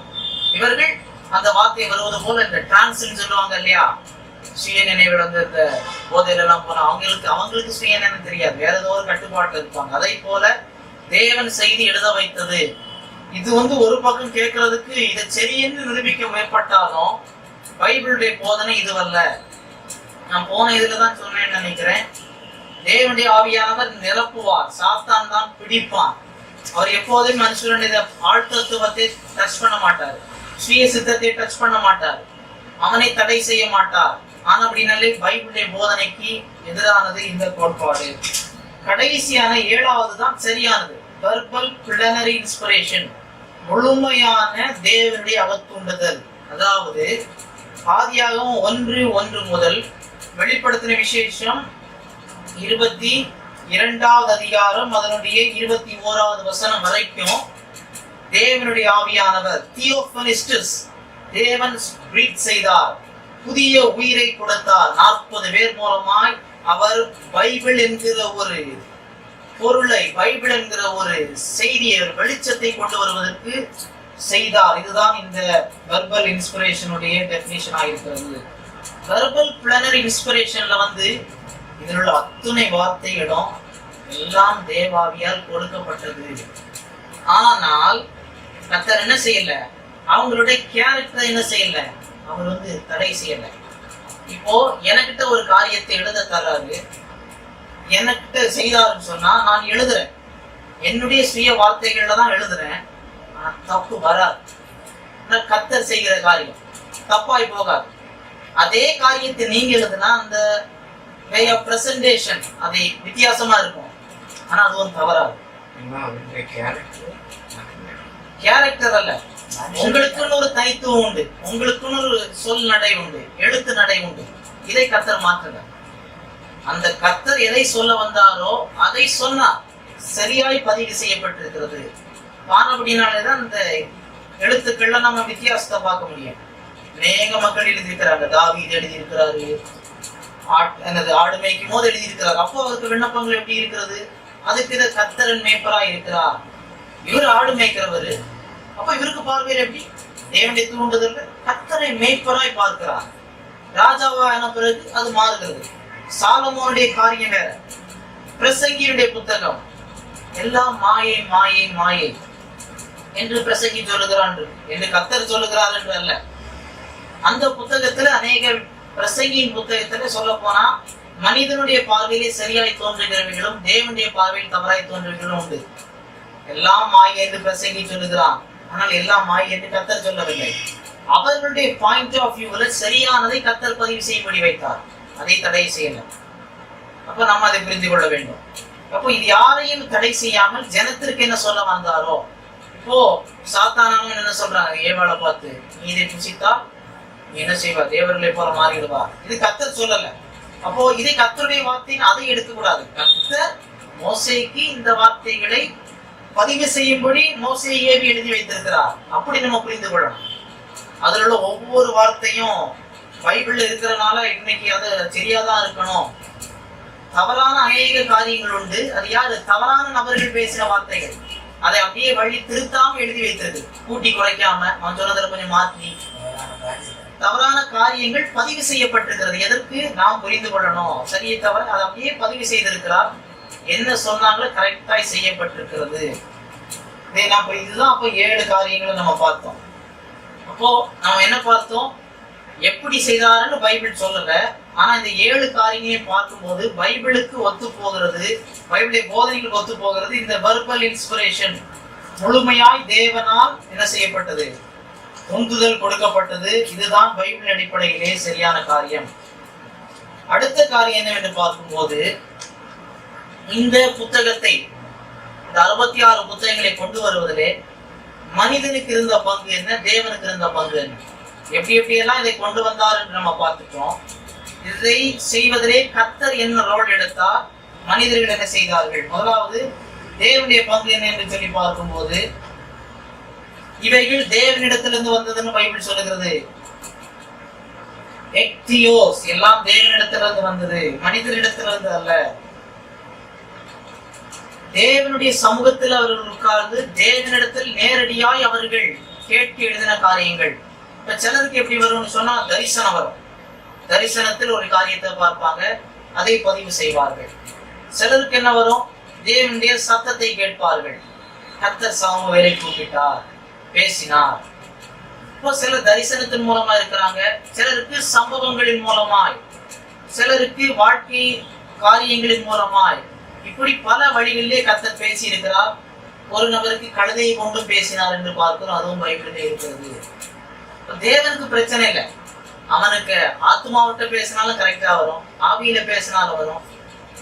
இவர்கள் அந்த வார்த்தை வருவது போல இந்த டிரான்ஸ்ன்னு சொல்லுவாங்க இல்லையா, சுய நினைவுகள் வந்து இந்த போதையில எல்லாம் போனா அவங்களுக்கு சுய நினைவு தெரியாது, வேற ஏதோ ஒரு கட்டுப்பாட்டு இருப்பாங்க. அதை போல தேவன் செய்தி எழுத வைத்தது. இது வந்து ஒரு பக்கம் கேட்கறதுக்கு இதை சரியென்று நிரூபிக்க மேற்பட்டாலும் பைபிளுடைய போதனை இதுவல்ல. நான் போன இதுலதான் சொன்னேன்னு நினைக்கிறேன். தேவனுடைய ஆவியானவர் நிரப்புவார், சாத்தான் தான் பிடிப்பான். அவர் எப்போதும் மனுஷனுடைய ஆழ்த்தத்துவத்தை டச் பண்ண மாட்டார், சுய சித்தத்தை டச் பண்ண மாட்டார், அவனை தடை செய்ய மாட்டார். ஆனா அப்படின்னாலே பைபிளுடைய போதனைக்கு எதிரானது இந்த கோட்பாடு. கடைசியான 7வது தான் சரியானது, வெர்பல் பிளனரி இன்ஸ்பிரேஷன், முழுமையான தேவனுடைய அகத்தூண்டுதல். அதாவது ஆதியாகமம் 1:1 முதல் வெளிப்படுத்தின விசேஷம் 22வது அதிகாரம் அதனுடைய 21வது வசனம் வரைக்கும் தேவனுடைய ஆவியானவர் தியோபனிஸ்டஸ், தேவன் பிரீத் செய்தார், புதிய உயிரை கொடுத்தார். 40 பேர் மூலமாய் அவர் பைபிள் என்கிற ஒரு பொருளை, பைபிள் என்கிற ஒரு செய்தியை, ஒரு வெளிச்சத்தை கொண்டு வருவதற்கு செய்தார். இதுதான் இந்த வெர்பல் இன்ஸ்பிரேஷனுடைய டெஃபினிஷனா இருக்கிறது. வெர்பல் பிளனரி இன்ஸ்பிரேஷன்ல வந்து இதில் உள்ள அத்துணை வார்த்தைகளும் எல்லாம் தேவாவியால் கொடுக்கப்பட்டது. ஆனால் கர்த்தர் என்ன செய்யல, அவங்களுடைய கேரக்டர் என்ன செய்யல, அவர் வந்து தடை செய்யல. இப்போ எனக்கிட்ட ஒரு காரியத்தை எழுத தராரு, எனக்கிட்ட செய்தாருன்னு சொன்னா நான் எழுதுறேன், என்னுடைய சுய வார்த்தைகள்ல தான் எழுதுறேன். ஆனா தப்பு வராது. கர்த்தர் செய்கிற காரியம் தப்பாய் போகாது. அதே காரியத்தை நீங்க எழுதுனா அந்த வே ஆஃப் பிரசன்டேஷன் அது வித்தியாசமா இருக்கும். ஆனா அது ஒரு தவறாது. கேரக்டர் அல்ல, உங்களுக்குன்னு ஒரு தனித்துவம் உண்டு, உங்களுக்குன்னு ஒரு சொல் நடை உண்டு, எழுத்து நடை உண்டு. இதை கர்த்தர் மாற்றுங்க. அந்த கர்த்தர் எதை சொல்ல வந்தாரோ அதை சொன்னார், சரியாய் பதிவு செய்யப்பட்டிருக்கிறது. பானபடினாலேதான் இந்த எழுத்துக்கள்ல நம்ம வித்தியாசத்தை பார்க்க முடியும். அநேக மக்கள் எழுதியிருக்கிறாங்க, தாவீது எழுதியிருக்கிறாரு, ஆடு மேய்க்கும் போது எழுதியிருக்கிறார். அப்போ அவருக்கு விண்ணப்பங்கள் எப்படி இருக்கிறது, அதுக்கு இதை கர்த்தரன் மேய்ப்பராய் இருக்கிறார். இவர் ஆடு மேய்க்கிறவரு, அப்ப இவருக்கு பார்வையில் எப்படி தேவனுடைய தூண்டுதல் கர்த்தரை மேய்ப்பராய் பார்க்கிறார். ராஜாவான பிறகு அது மாறுகிறது. சாலமோனுடைய காரியம் வேற, பிரசங்கியுடைய புத்தகம் எல்லாம் மாயை மாயை மாயை என்று பிரசங்கி சொல்லுகிறான் என்று கர்த்தர் சொல்லுகிறார் என்று அல்ல. அந்த புத்தகத்துல அநேக பிரசங்கியின் புத்தகத்துல சொல்ல போனா மனிதனுடைய பார்வையிலே சரியாய் தோன்றுகிறவர்களும் தேவனுடைய பார்வையில் தவறாய் தோன்றுகிறவர்களும் உண்டு. எல்லாம் மாயை என்று பிரசங்கி சொல்லுகிறான், ஆனால் எல்லாம் மாயை என்று கர்த்தர் சொல்லவில்லை. அவர்களுடைய பாயிண்ட் ஆஃப் வியூல சரியானதை கர்த்தர் பதிவு செய்யும்படி வைத்தார், அதை தடை செய்யல. அப்ப நம்ம அதை புரிந்து கொள்ள வேண்டும். அப்போ இது யாரையும் தடை செய்யாமல் ஜனத்திற்கு என்ன சொல்ல வந்தாரோ, இப்போ சாத்தானவன் என்ன சொல்றாங்க, ஏவாளை பார்த்து நீ இதை புசித்தா நீ என்ன செய்வா, தேவர்களை போல மாறிடுவா. இது கர்த்தர் சொல்லல. அப்போ இதை கர்த்தருடைய வார்த்தைன்னு அதை எடுக்கக்கூடாது. கர்த்தர் மோசேக்கு இந்த வார்த்தைகளை பதிவு செய்யும்படி மோசேயை ஏவி எழுதி வைத்திருக்கிறார், அப்படி நம்ம புரிந்து கொள்ளணும். அதுல உள்ள ஒவ்வொரு வார்த்தையும் பைபிள்ல இருக்கிறனால இன்னைக்கு அது சரியாதான் இருக்கணும். தவறான அநேக காரியங்கள் உண்டு. அது யாரு, தவறான நபர்கள் பேசின வார்த்தைகள். அதை அப்படியே வழி திருத்தாம எழுதி வைத்திருக்கு, கூட்டி குறைக்காம அவன் சொன்னதுல கொஞ்சம் மாற்றி தவறான காரியங்கள் பதிவு செய்யப்பட்டிருக்கிறது. எதற்கு, நாம் புரிந்து கொள்ளணும் சரியை தவிர அதை அப்படியே பதிவு செய்திருக்கிறார். என்ன சொன்னாங்களோ கரெக்டாய் செய்யப்பட்டிருக்கிறது. இதுதான் அப்போ 7 காரியங்களை நம்ம பார்த்தோம். அப்போ நம்ம என்ன பார்த்தோம், எப்படி செய்தாருன்னு பைபிள் சொல்லல. ஆனா இந்த 7 காரியங்களையும் பார்க்கும்போது பைபிளுக்கு ஒத்து போகிறது, பைபிளுடைய போதனைகளுக்கு ஒத்து போகிறது. இந்த வெர்பல் இன்ஸ்பிரேஷன் முழுமையாய் தேவனால் என்ன செய்யப்பட்டது, உந்துதல் கொடுக்கப்பட்டது. இதுதான் பைபிள் அடிப்படையிலே சரியான காரியம். அடுத்த காரியம் என்னவென்று பார்க்கும்போது, இந்த புத்தகத்தை, இந்த 66 புத்தகங்களை கொண்டு வருவதிலே மனிதனுக்கு இருந்த பங்கு என்ன, தேவனுக்கு இருந்த பங்கு என்ன, எப்படி எப்படியெல்லாம் இதை கொண்டு வந்தார் என்று நம்ம பார்த்துட்டோம். இதை செய்வதிலே கர்த்தர் என்ன ரோல் எடுத்தார், மனிதர்கள் என்ன செய்தார்கள். முதலாவது தேவனுடைய பங்கு என்ன என்று சொல்லி பார்க்கும்போது, இவைகள் தேவனிடத்திலிருந்து வந்ததுன்னு பைபிள் சொல்லுகிறது. எக்தியோஸ், எல்லாம் தேவனிடத்திலிருந்து வந்தது, மனிதனிடத்திலிருந்து அல்ல. தேவனுடைய சமூகத்தில் அவர்கள் உட்கார்ந்து தேவனிடத்தில் நேரடியாய் அவர்கள் கேட்டு எழுதின காரியங்கள். இப்ப சிலருக்கு எப்படி வரும்னு சொன்னா, தரிசனம் வரும். தரிசனத்தில் ஒரு காரியத்தை பார்ப்பாங்க, அதை பதிவு செய்வார்கள். சிலருக்கு என்ன வரும், தேவனுடைய சத்தத்தை கேட்பார்கள். கர்த்தர் சாமுவேலை கூப்பிட்டார், பேசினார். இப்போ சிலர் தரிசனத்தின் மூலமா இருக்கிறாங்க, சிலருக்கு சம்பவங்களின் மூலமாய், சிலருக்கு வாழ்க்கை காரியங்களின் மூலமாய், இப்படி பல வழிகளிலே கர்த்தர் பேசி இருக்கிறார். ஒரு நபருக்கு கழுதையை கொண்டு பேசினார் என்று பார்க்கிறோம், அதுவும் பைபிளிலே இருக்கிறது. தேவனுக்கு பிரச்சனை இல்லை, அவனுக்கு ஆத்மாவிட்ட பேசினாலும் கரெக்டா வரும், ஆவியில பேசினாலும் வரும்,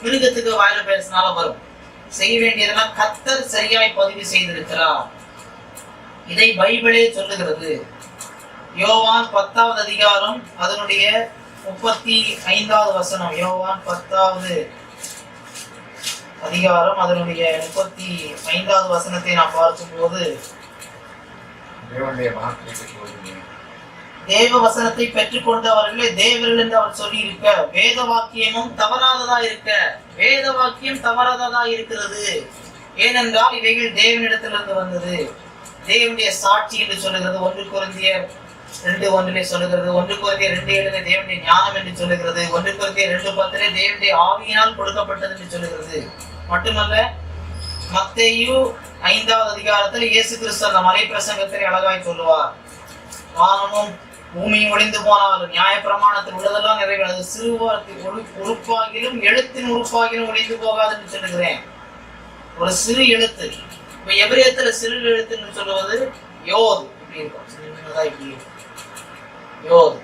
மிருகத்துக்கு வாயில பேசினாலும் வரும். செய்ய வேண்டியதெல்லாம் கர்த்தர் சரியாய் பதிவு செய்திருக்கிறார். இதை பைபிளே சொல்லுகிறது. யோவான் 10வது அதிகாரம் அதனுடைய 35வது வசனம். யோவான் 10வது அதிகாரம் அதனுடைய 35வது வசனத்தை நான் பார்க்கும்போது, தேவ வசனத்தை பெற்றுக் கொண்டவர்களே தேவர்கள் என்று அவர் சொல்லி இருக்க, வேத வாக்கியமும் தவறாததா இருக்க, வேத வாக்கியம் தவறாததா இருக்கிறது. ஏனென்றால் இவைகள் தேவனிடத்திலிருந்து வந்தது. தேவனுடைய சாட்சி என்று சொல்லுகிறது 1 கொரிந்தியர் 2:1 சொல்லுகிறது. 1 கொரிந்தியர் 2:7 தேவனுடைய ஞானம் என்று சொல்லுகிறது. 1 கொரிந்தியர் 2:10 தேவனுடைய ஆவியினால் கொடுக்கப்பட்டது என்று சொல்லுகிறது. மட்டுமல்ல, மத்தேயு 5வது அதிகாரத்தில் இயேசு கிறிஸ்து அந்த மலை பிரசங்கத்தை அழகாய் சொல்லுவார். வானமும் பூமியும் ஒளிந்து போனாலும் நியாய பிரமாணத்தில் உள்ளதெல்லாம் நிறைவேறது, சிறுவார்த்தை உறுப்பாகிலும் எழுத்தின் உறுப்பாகிலும் ஒளிந்து போகாது என்று சொல்லுகிறேன். ஒரு சிறு எழுத்து, இப்ப எபிரேயத்துல சிறு எழுத்துன்னு சொல்லுவது யோது, இப்படி இருக்கும், சின்னதா இப்படி இருக்கும் யோது,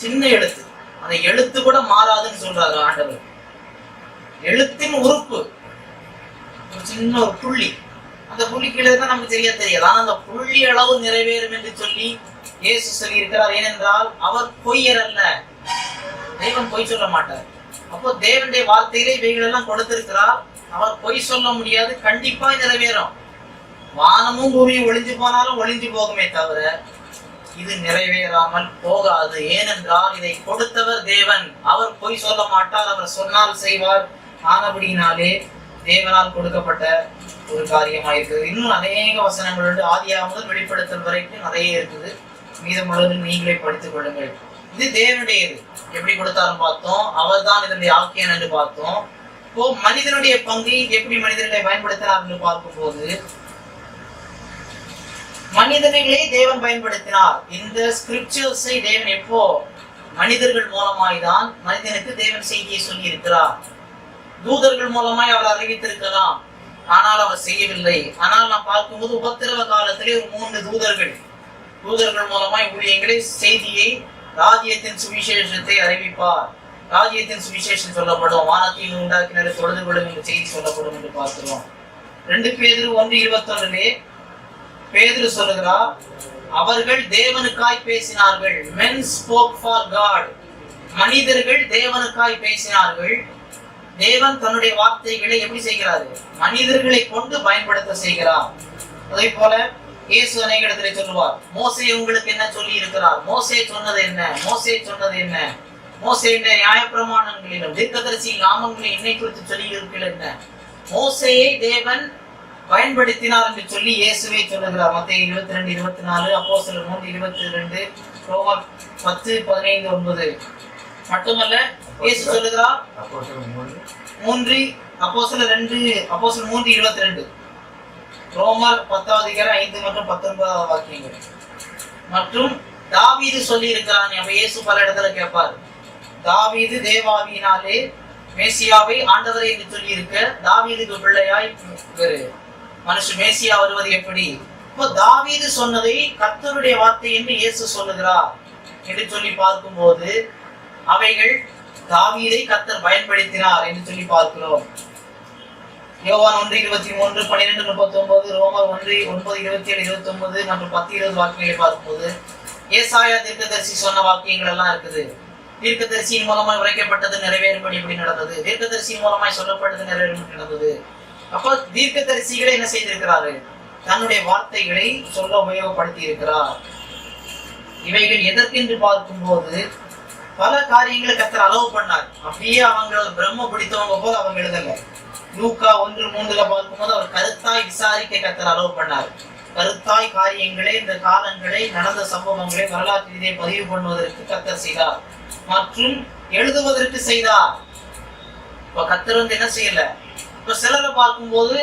சின்ன எழுத்து. அந்த எழுத்து கூட மாறாதுன்னு சொல்றாரு ஆண்டவர். எழுத்தின் உறுப்பு ஒரு சின்ன ஒரு புள்ளி, அந்த புள்ளி கீழே தான் நமக்கு சரியா தெரியாது. ஆனா அந்த புள்ளி அளவு நிறைவேறும் என்று சொல்லி இயேசு சொல்லி இருக்கிறார். ஏனென்றால் அவர் பொய்யர் அல்ல, தெய்வம் பொய் சொல்ல மாட்டார். அப்போ தேவனுடைய வார்த்தையிலே இவைகள் எல்லாம் கொடுத்திருக்கிறார். அவர் பொய் சொல்ல முடியாது, கண்டிப்பா நிறைவேறும். வானமும் பூமியும் ஒளிஞ்சு போனாலும் ஒளிஞ்சு போகுமே தவிர இது நிறைவேறாமல் போகாது. ஏனென்றால் இதை கொடுத்தவர் தேவன், அவர் பொய் சொல்ல மாட்டார், அவர் சொன்னால் செய்வார். ஆனபடினாலே தேவனால் கொடுக்கப்பட்ட ஒரு காரியமாயிருக்கிறது. இன்னும் அநேக வசனங்கள் உண்டு, ஆதியாகமம் முதல் வெளிப்படுத்தல் வரைக்கும் நிறைய இருக்குது. மீதமுள்ளது நீங்களே படித்துக் கொள்ளுங்கள். இது தேவனுடையது. எப்படி கொடுத்தாலும் பார்த்தோம், அவர் தான் இதனுடைய ஆக்கியன் என்று பார்த்தோம். இப்போ மனிதனுடைய பங்கை எப்படி மனிதர்களை பயன்படுத்தினார் என்று பார்க்கும்போது, மனிதர்களே தேவன் பயன்படுத்தினார். இந்த ஸ்கிரிப்சர்ஸை தேவன் எப்போ மனிதர்கள் மூலமாய் தான் மனிதனுக்கு தேவன் செய்தியை சொல்லி இருக்கிறார். தூதர்கள் மூலமாய் அவர் அறிவித்திருக்கலாம், ஆனால் அவர் செய்யவில்லை. ஆனால் நாம் பார்க்கும்போது உபத்திரவ காலத்திலே ஒரு 3 தூதர்கள் தூதர்கள் மூலமாய் ஊழியங்களை செய்தியை ராஜ்யத்தின் சுவிசேஷத்தை அறிவிப்பார். ராஜ்யத்தின் சுவிசேஷம் சொல்லப்படும். வானத்தையும் உண்டாக்கினரை தொழுது கொள்ளும் என்ற செய்தி சொல்லப்படும் என்று பார்க்கிறோம். 2 பேதுரு 1:21 பேதுரு சொல்லுகிறார், அவர்கள் தேவனுக்காய் பேசினார்கள். men spoke for God. மனிதர்கள் தேவனுக்காய் பேசினார்கள். தேவன் தன்னுடைய வார்த்தைகளை எப்படி செய்கிறார்? மனிதர்களை கொண்டு பயன்படுத்த செய்கிறார். அதே போல இயேசு அநேக இடத்திலே சொல்லுவார், மோசே உங்களுக்கு என்ன சொல்லி இருக்கிறார்? மோசே சொன்னது என்ன? மோசே சொன்னது என்ன? மோசேயுடைய நியாயப்பிரமாணங்களிலும் தீர்க்கதரிசி நாமங்களை என்னை குறித்து சொல்லி இருக்கிறது என்ன? மோசேயை தேவன் பயன்படுத்தினார் என்று சொல்லி இயேசுவே சொல்லுகிறார். மத்தேயு 22:24, அப்போஸ்தலர் 3:22, ரோமர் 10:15-9. மட்டுமல்ல, இயேசு சொல்லுகிறார் அப்போஸ்தலர் 3:22, ரோமர் 10:5 மற்றும் 19 வாக்கியங்கள். மற்றும் தாவீது சொல்லி இருக்கிறான். இயேசு பல இடத்துல கேட்பார், தாவீது தேவாவியினாலே மேசியாவை ஆண்டவரை என்று சொல்லி இருக்க, தாவீதுக்கு பிள்ளையாய் மனுஷன் மேசியா வருவது எப்படி? இப்போ தாவீது சொன்னதை கர்த்தருடைய வார்த்தை என்று இயேசு சொல்லுகிறார் என்று சொல்லி பார்க்கும்போது அவைகள் தாவீதை கர்த்தர் பயன்படுத்தினார் என்று சொல்லி பார்க்கிறோம். யோவான் 1:23, 12:39, ரோமர் 1:9-27-29 மற்றும் 10-20 வாக்கியங்களை பார்க்கும்போது ஏசாயா தீர்க்கதரிசி சொன்ன வாக்கியங்கள் எல்லாம் இருக்குது. தீர்க்கதரிசியின் மூலமாய் உரைக்கப்பட்டது நிறைவேறும்படி எப்படி நடந்தது? தீர்க்கதரிசியின் மூலமாய் சொல்லப்பட்டது நிறைவேறும்படி நடந்தது. அப்போ தீர்க்கதரிசிகளை என்ன செய்திருக்கிறாரு? தன்னுடைய வார்த்தைகளை சொல்ல உபயோகப்படுத்தி இருக்கிறார். இவைகள் எதற்கென்று பார்க்கும்போது பல காரியங்களை கர்த்தர் அலோவ் பண்ணார். அப்படியே அவங்க பிரம்ம பிடித்தவங்க போல அவங்க எழுதல. லூக்கா 1:3 பார்க்கும்போது அவர் கருத்தாய் விசாரிக்க கர்த்தர் அலோவ் பண்ணார். கருத்தாய் காரியங்களை, இந்த காலங்களை, நடந்த சம்பவங்களை வரலாற்று ரீதியை பதிவு பண்ணுவதற்கு கர்த்தர் செய்தார் மற்றும் எழுதுவதற்கு செய்தார். இப்ப கர்த்தர் என்ன செய்யல? இப்ப சிலரை பார்க்கும்போது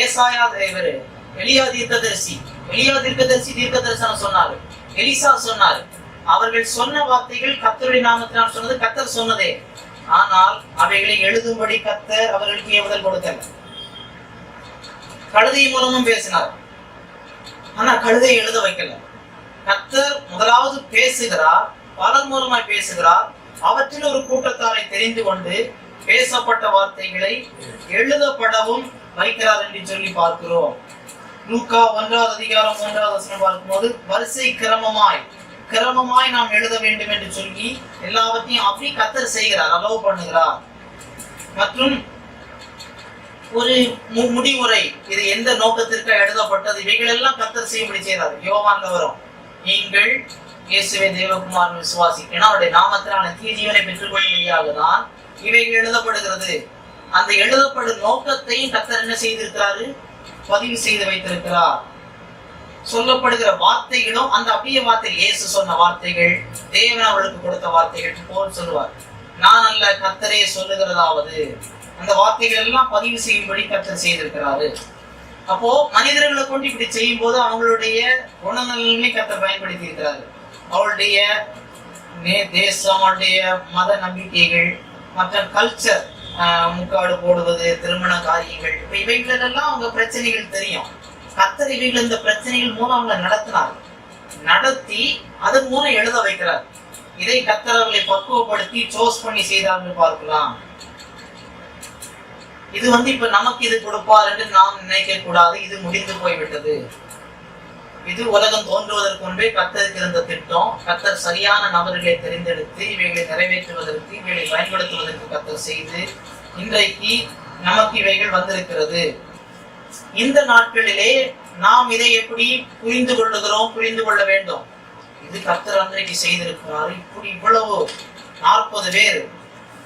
ஏசாயா எலியா தீர்க்கதரிசி தீர்க்கதரிசனம் சொன்னாரு, எலிசா சொன்னாரு. அவர்கள் சொன்ன வார்த்தைகள் கர்த்தருடைய நாமத்தினால் சொன்னது, கர்த்தர் சொன்னதே. ஆனால் அவைகளை எழுதும்படி கர்த்தர் அவர்களுக்கு ஏவுதல் கொடுக்கல. கழுதை மூலமும் பேசினார், ஆனா கழுதை எழுத வைக்கல. கர்த்தர் முதலாவது பேசுகிறார், பலர் மூலமாய் பேசுகிறார். அவற்றில் ஒரு கூட்டத்தாரை தெரிந்து கொண்டு பேசப்பட்ட வார்த்தைகளை எழுதப்படவும் வைக்கிறார் என்று சொல்லி பார்க்கிறோம். லூக்கா 1:3 பார்க்கும்போது வரிசை கிரமமாய் நாம் எழுத வேண்டும் என்று சொல்லி எல்லாவற்றையும் அப்படி கர்த்தர் செய்கிறார், அலோவ் பண்ணுகிறார். மற்றும் ஒரு முடிவுரை, இது எந்த நோக்கத்திற்கு எழுதப்பட்டது, இவைகள் எல்லாம் கர்த்தர் செய்யும்படி செய்கிறார். யோவான்ல வரும், நீங்கள் இயேசுவை தேவகுமாரன் விசுவாசிக்கணும், அவருடைய நாமத்திலான தீஜீவனை பெற்றுக்கொள்ளும்படியாக தான் இவைகள் எழுதப்படுகிறது. அந்த எழுதப்படும் நோக்கத்தையும் கர்த்தர் என்ன செய்திருக்கிறாரு? பதிவு செய்து வைத்திருக்கிறார். சொல்லப்படுகிற வார்த்தைகளும் அந்த அப்படியே வார்த்தை, இயேசு சொன்ன வார்த்தைகள், தேவன் அவர்களுக்கு கொடுத்த வார்த்தைகள் போல் சொல்லுவார். நான் அல்ல, கர்த்தரே சொல்லுகிறதாவது. அந்த வார்த்தைகள் எல்லாம் பதிவு செய்யும்படி கர்த்தர் செய்திருக்கிறாரு. அப்போ மனிதர்களை கொண்டு இப்படி செய்யும் போது அவங்களுடைய குணநலன்களை கர்த்தர் பயன்படுத்தி இருக்கிறாரு. அவளுடைய தேசம், அவளுடைய மத நம்பிக்கைகள், மற்ற கல்ச்சர், முக்காடு போடுவது, திருமண காரியங்கள், இவைகள் எல்லாம் அவங்க பிரச்சனைகள் தெரியும். கர்த்தர் இவைகள் இந்த பிரச்சனைகள் மூலம் அவங்க நடத்தி அதன் மூலம் எழுத வைக்கிறார். இதை கர்த்தர் அவர்களை பக்குவப்படுத்தி சோஸ் பண்ணி செய்தார்கள் பார்க்கலாம். இது இப்ப நமக்கு இது கொடுப்பார் என்று நாம் நினைக்க கூடாது. இது முடிந்து போய்விட்டது. இது உலகம் தோன்றுவதற்கு முன்பே கர்த்தருக்கு இருந்த திட்டம். கர்த்தர் சரியான நபர்களை தெரிந்தெடுத்து இவைகளை நிறைவேற்றுவதற்கு, இவைகளை பயன்படுத்துவதற்கு கர்த்தர் செய்து இன்றைக்கு நமக்கு இவைகள் வந்திருக்கிறது. இந்த நாட்களிலே நாம் இதை எப்படி புரிந்து கொள்ள வேண்டும். இது கர்த்தர் அன்றைக்கு செய்திருக்கிறார். இப்படி இவ்வளவு 40 பேர்,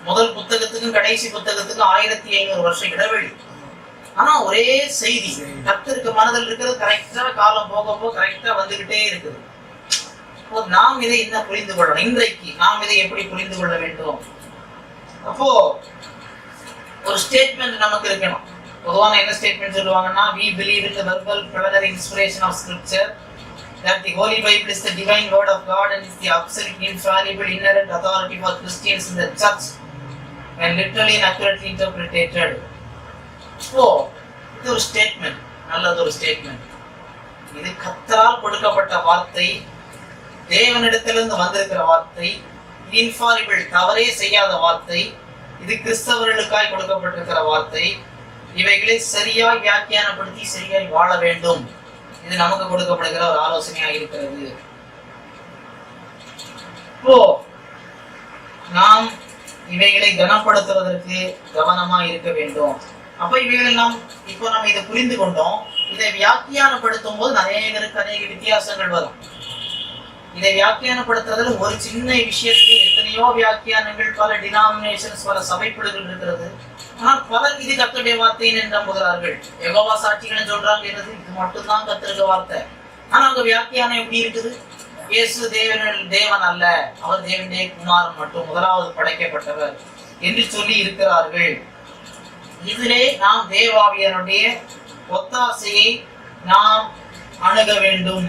முதல் புத்தகத்துக்கும் கடைசி புத்தகத்துக்கும் 1500 வருஷம் இடைவெளி. ஆனா ஒரே செய்தி கர்த்தருக்கு மனதில் இருக்கிறது. கரெக்டா காலம் போக போக கரெக்டா வந்துகிட்டே இருக்குது. நாம் இதை என்ன புரிந்து கொள்ளணும்? இன்றைக்கு நாம் இதை எப்படி புரிந்து கொள்ள வேண்டும்? அப்போ ஒரு ஸ்டேட்மெண்ட் நமக்கு இருக்கணும். பொதுவான என்ன ஸ்டேட்மெண்ட் சொல்லுவாங்கன்னா, we believe in the verbal plenary inspiration of scripture, that the Holy Bible is the divine word of God and is the absolute infallible inerrant authority for Christians in the church when literally and accurately interpreted. So இது ஒரு ஸ்டேட்மெண்ட், நல்லது ஒரு ஸ்டேட்மெண்ட். இது கர்த்தரால் கொடுக்கப்பட்ட வார்த்தை, தேவனிடத்திலிருந்து வந்திருக்கிற வார்த்தை, இன்ஃபாலிபிள், தவறே செய்யாத வார்த்தை. இது கிறிஸ்தவர்களுக்காய் கொடுக்கப்பட்டிருக்கிற வார்த்தை. இவைகளை சரியாய் வியாக்கியானப்படுத்தி சரியாய் வாழ வேண்டும். இது நமக்கு கொடுக்கப்படுகிற ஒரு ஆலோசனையாக இருக்கிறது. இப்போ நாம் இவைகளை கனப்படுத்துவதற்கு கவனமா இருக்க வேண்டும். அப்ப இவைகளை நம்ம இதை புரிந்து கொண்டோம். இதை வியாக்கியானப்படுத்தும் போது அநேக வித்தியாசங்கள் வரும். இதை வியாக்கியானப்படுத்துறதுல ஒரு சின்ன விஷயத்துக்கு எத்தனையோ வியாக்கியானங்கள், பல டினாமினேஷன்ஸ், பல சபைக்குழுக்கள் இருக்கிறது. ஆனால் பலர் இது கர்த்தருடைய வார்த்தைன்னு நம்புகிறார்கள். யெகோவா சாட்சிகள் சொல்றாங்க, என்னது இது மட்டும்தான் கர்த்தருடைய வார்த்தை. ஆனா அவங்க வியாக்கியானம் எப்படி இருக்குது? இயேசு தேவன் அல்ல, அவர் தேவனுடைய குமாரன் மட்டும், முதலாவது படைக்கப்பட்டவர் என்று சொல்லி இருக்கிறார்கள். இதிலே நாம் தேவாவியனுடைய ஒத்தாசையை நாம் அணுக வேண்டும்.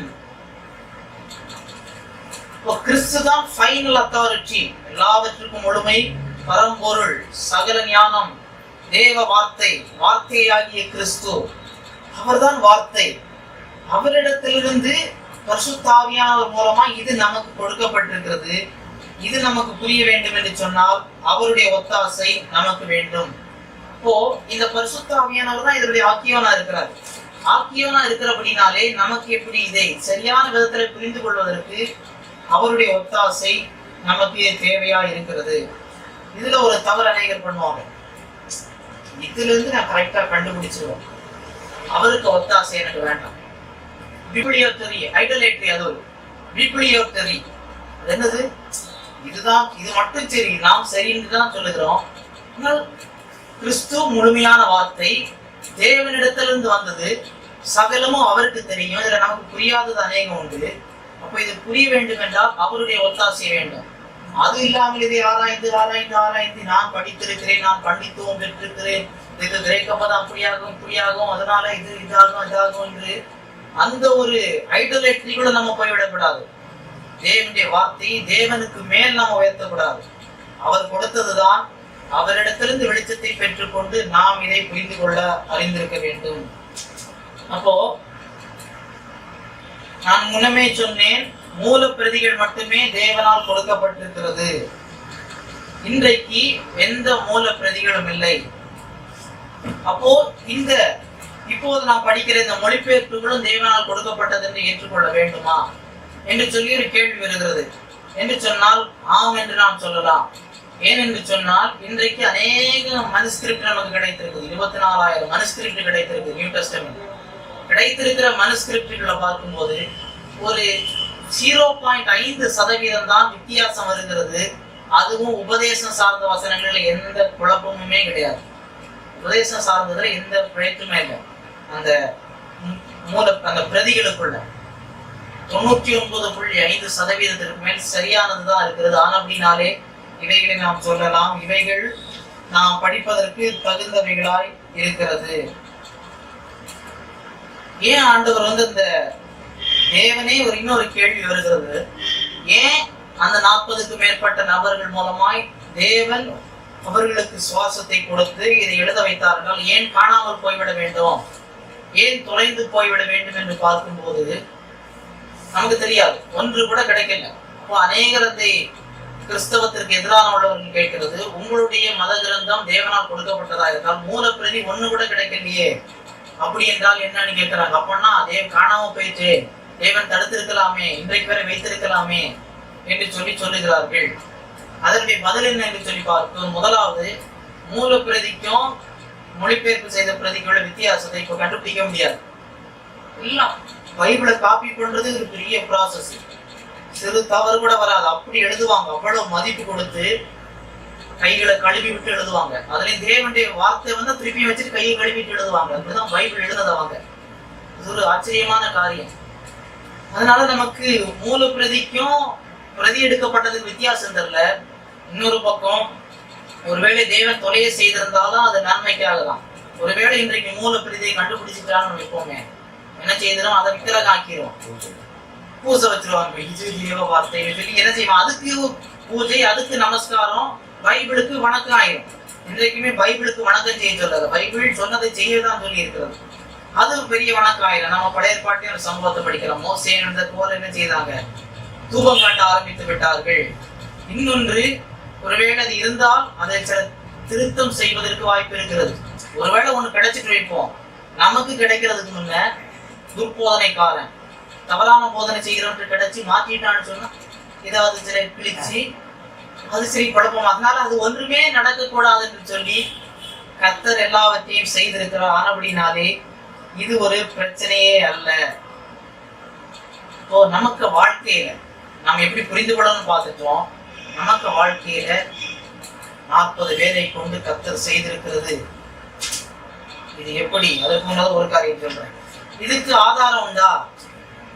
கிறிஸ்து தான் ஃபைனல் அத்தாரிட்டி, எல்லாவற்றுக்கும் முழுமை, பரம்பொருள், சகல ஞானம், தேவ வார்த்தை, வார்த்தையாகிய கிறிஸ்து, அவர்தான் வார்த்தை. அவரிடத்திலிருந்து பரிசுத்த ஆவியானவர் மூலமா இது நமக்கு கொடுக்கப்பட்டிருக்கிறது. இது நமக்கு புரிய வேண்டும் என்று சொன்னால் அவருடைய ஒத்தாசை நமக்கு வேண்டும். இப்போ இந்த பரிசுத்த ஆவியானவர் தான் இதனுடைய ஆக்கியோனா இருக்கிறார். ஆக்கியோனா இருக்கிறபடினாலே நமக்கு எப்படி இதை சரியான விதத்துல புரிந்து கொள்வதற்கு அவருடைய ஒத்தாசை நமக்கு தேவையா இருக்கிறது. இதுல ஒரு தவறு அநேகர் பண்ணுவாங்க. இதுல இருந்து நான் கரெக்டா கண்டுபிடிச்சிருவோம், அவருக்கு ஒத்தாசை எனக்கு வேண்டாம். பிப்ளியோத்தரி, ஐடோலேட்ரி, அது ஒரு பிப்ளியோத்தரி. அது என்னது? இதுதான், இது மட்டும் சரி, நாம் சரின்னு தான் சொல்லுகிறோம். ஆனால் கிறிஸ்து முழுமையான வார்த்தை, தேவனிடத்திலிருந்து வந்தது, சகலமும் அவருக்கு தெரியும். இதுல நமக்கு புரியாதது அநேகம் உண்டு. அப்ப இது புரிய வேண்டும் என்றால் அவருடைய ஒத்தாசை வேண்டும். அது இல்லாமல் இதை ஆராய்ந்து ஆராய்ந்து ஆராய்ந்து நான் படித்திருக்கிறேன், நான் பண்டித்துவம் பெற்றிருக்கிறேன், இதுக்கு கிரேக்க பதம் அப்படியாகும் இப்படியாகும், அதனால இது இதாகும் இதாகும் என்று அந்த ஒரு ஐடோலேட்ரி கூட நம்ம போய்விடக்கூடாது. தேவனுடைய வார்த்தை தேவனுக்கு மேல் நாம் உயர்த்தக்கூடாது. அவர் கொடுத்ததுதான், அவரிடத்திலிருந்து வெளிச்சத்தை பெற்றுக்கொண்டு நாம் இதை புரிந்து கொள்ள அறிந்திருக்க வேண்டும். அப்போ நான் முன்னமே சொன்னேன், மூல பிரதிகள் மட்டுமே தேவனால் கொடுக்கப்பட்டிருக்கிறது. இன்றைக்கு எந்த மூல பிரதிகளும் இல்லை. அப்போ இப்போது நான் படிக்கிற இந்த மொழிபெயர்ப்புகளும் தேவனால் கொடுக்கப்பட்டது என்று ஏற்றுக்கொள்ள வேண்டுமா என்று சொல்லி ஒரு கேள்வி வருகிறது. என்று சொன்னால் ஆம் என்று நாம் சொல்லலாம். ஏன் என்று சொன்னால் இன்றைக்கு அநேக மனுஸ்கிரிப்ட் நமக்கு கிடைத்திருக்கு. 24,000 மனுஸ்கிரிப்ட் கிடைத்திருக்கு. நியூ டெஸ்டமென்ட் கிடைத்திருக்கிற மனுஸ்கிரிப்ட்களை பார்க்கும்போது ஒரு 0.5% தான் வித்தியாசம் வருகிறது. அதுவும் உபதேசம் சார்ந்த வசனங்கள்ல எந்த குழப்பமுமே கிடையாது. உபதேசம் சார்ந்ததுல எந்த பிழைப்புமே இல்லை. அந்த பிரதிகளுக்குள்ள 99.5% மேல் சரியானதுதான் இருக்கிறது. ஆனப்படினாலே இவைகளை நாம் சொல்லலாம், இவைகள் நாம் படிப்பதற்கு தகுந்தவைகளாய் இருக்கிறது. ஏன் ஆண்டவர் இந்த தேவனே ஒரு இன்னொரு கேள்வி வருகிறது, ஏன் அந்த 40க்கு மேற்பட்ட நபர்கள் மூலமாய் தேவன் அவர்களுக்கு சுவாசத்தை கொடுத்து இதை எழுத வைத்தார்கள், ஏன் காணாமல் போய்விட வேண்டும், ஏன் தொலைந்து போய்விட வேண்டும் என்று பார்க்கும்போது நமக்கு தெரியாது, ஒன்று கூட கிடைக்கல. அப்போ அநேகரத்தை கிறிஸ்தவத்திற்கு எதிரான உள்ளவர்கள் கேட்கிறது, உங்களுடைய மத கிரந்தம் தேவனால் கொடுக்கப்பட்டதா இருந்தால் மூல பிரதி ஒண்ணு கூட கிடைக்கலையே, அப்படி என்றால் என்னன்னு கேட்கிறாங்க. அப்படின்னா காணாம போயிட்டு தேவன் தடுத்திருக்கலாமே, இன்றைக்கு வரை வைத்திருக்கலாமே என்று சொல்லுகிறார்கள். அதனுடைய பதில் என்ன என்று சொல்லி பார்க்கும். முதலாவது, மூல பிரதிக்கும் மொழிபெயர்ப்பு செய்த பிரதிக்குள்ள வித்தியாசத்தை இப்ப கண்டுபிடிக்க முடியாது. எல்லாம் பைபிளை காப்பி பண்றது ஒரு பெரிய ப்ராசஸ். சிறு தவறு கூட வராது. அப்படி எழுதுவாங்க, அவ்வளவு மதிப்பு கொடுத்து கைகளை கழுவி விட்டு எழுதுவாங்க. அதுலயும் தேவனுடைய வார்த்தை திருப்பி வச்சுட்டு கையை கழுவிட்டு எழுதுவாங்க. அப்படிதான் பைபிள் எழுதுனதவங்க. இது ஒரு ஆச்சரியமான காரியம். அதனால நமக்கு மூல பிரதிக்கும் பிரதி எடுக்கப்பட்டதுக்கு வித்தியாசம் தெரியல. இன்னொரு பக்கம், ஒருவேளை தேவன் தொலைய செய்திருந்தாலும் அது நன்மைக்காக தான். ஒருவேளை இன்றைக்கு மூல பிரதியை கண்டுபிடிச்சிட்டான்னு வைப்போமே, என்ன செய்திடும், அதை விக்கிரகம் ஆக்கிடுவோம், பூசை வச்சிருவாங்க. இது தேவ வார்த்தை சொல்லி என்ன செய்வோம், அதுக்கு பூஜை, அதுக்கு நமஸ்காரம், பைபிளுக்கு வணக்கம் ஆயிரும். இன்றைக்குமே பைபிளுக்கு வணக்கம் செய்ய சொல்லாது, பைபிள் சொன்னதை செய்யதான் சொல்லி இருக்கிறது. அது பெரிய வணக்கம். நம்ம பழைய ஏற்பாட்டில் ஒரு சம்பவத்தை படிக்கிறோம். மோசே போல என்ன செய்தாங்க, தூபம் காட்ட ஆரம்பித்து விட்டார்கள். இன்னொன்று, ஒருவேளை அது இருந்தால் அதை திருத்தம் செய்வதற்கு வாய்ப்பு இருக்கிறது. ஒருவேளை ஒண்ணு கிடைச்சிட்டு வைப்போம், நமக்கு கிடைக்கிறதுக்கு முன்ன துர்போதனைக்காரன் தவறான போதனை செய்கிறவன் கிடைச்சி மாத்திட்டான்னு சொன்னா ஏதாவது சில கிழிச்சு அது சரி குழப்பம். அதனால அது ஒன்றுமே நடக்க கூடாதுன்னு சொல்லி கர்த்தர் எல்லாவற்றையும் செய்திருக்கிறார். ஆனபடினாலே இது ஒரு பிரச்சனையே அல்ல. இப்போ நமக்கு வாழ்க்கையில நாம் எப்படி புரிந்து கொள்ளணும்னு பார்த்துட்டோம். நமக்கு வாழ்க்கையில 40 பேரை கொண்டு கர்த்தர் செய்திருக்கிறது. இது எப்படி? அதற்கு முன்னாடி ஒரு காரியம் சொல்றேன். இதுக்கு ஆதாரம் உண்டா?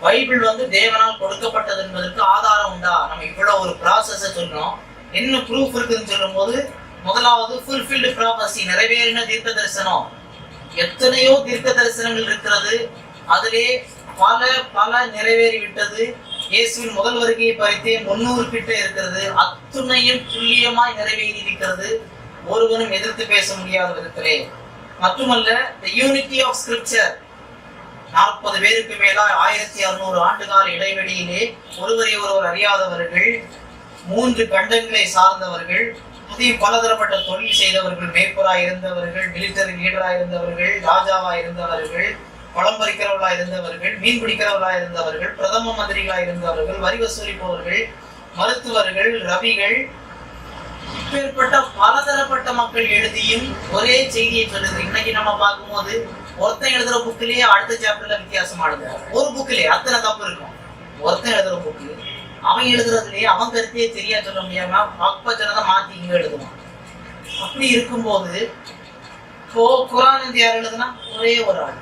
பைபிள் தேவனால் கொடுக்கப்பட்டது என்பதற்கு ஆதாரம் உண்டா? நம்ம இவ்வளவு ஒரு ப்ராசஸ சொல்றோம், என்ன ப்ரூஃப் இருக்குன்னு சொல்லும் போது, முதலாவது ஃபுல்ஃபில்டு ப்ராபசி, நிறைவேறின தீர்க்க தரிசனம். எத்தனையோ தீர்க்க தரிசனங்கள் இருக்கிறது, அதிலே பல பல நிறைவேறி விட்டது. இயேசுவின் முதல் வருகையை பறித்தே 300 கிட்ட இருக்கிறது. அத்துணையும் துல்லியமாய் நிறைவேறி இருக்கிறது, ஒருவனும் எதிர்த்து பேச முடியாத விதத்திலே. மட்டுமல்ல, the unity of scripture, 40 பேருக்கு மேல 1600 ஆண்டு கால இடைவெளியிலே ஒருவரை ஒருவர் அறியாதவர்கள், 3 கண்டங்களை சார்ந்தவர்கள், புதிய பலதரப்பட்ட தொழில் செய்தவர்கள், மேய்ப்பராய் இருந்தவர்கள், மிலிட்டரி லீடராய் இருந்தவர்கள், ராஜாவாய் இருந்தவர்கள், பழம் பறிக்கிறவர்களா இருந்தவர்கள், மீன் பிடிக்கிறவர்களா இருந்தவர்கள், பிரதம மந்திரிகளா இருந்தவர்கள், வரி வசூலிப்பவர்கள், மருத்துவர்கள், ரவிகள், இப்பேற்பட்ட பலதரப்பட்ட மக்கள் எழுதியும் ஒரே செய்தியை சொல்லுது. இன்னைக்கு நம்ம பார்க்கும்போது ஒருத்தன் எழுதுற புக்கிலேயே அடுத்த சாப்டர்ல வித்தியாசமா எழுதுறாரு. ஒரு புக்கிலே அத்தனை தப்பு இருக்கும். ஒருத்தன் எழுதுற புக்கு அவன் எழுதுறதுலயே அவன் கருத்தையே சரியா சொல்ல முடியாம பக்பச்சனதை மாத்தி இங்க எழுதுவான். அப்படி இருக்கும்போது இப்போ குரான் யார் எழுதுனா? ஒரே ஒரு ஆள்.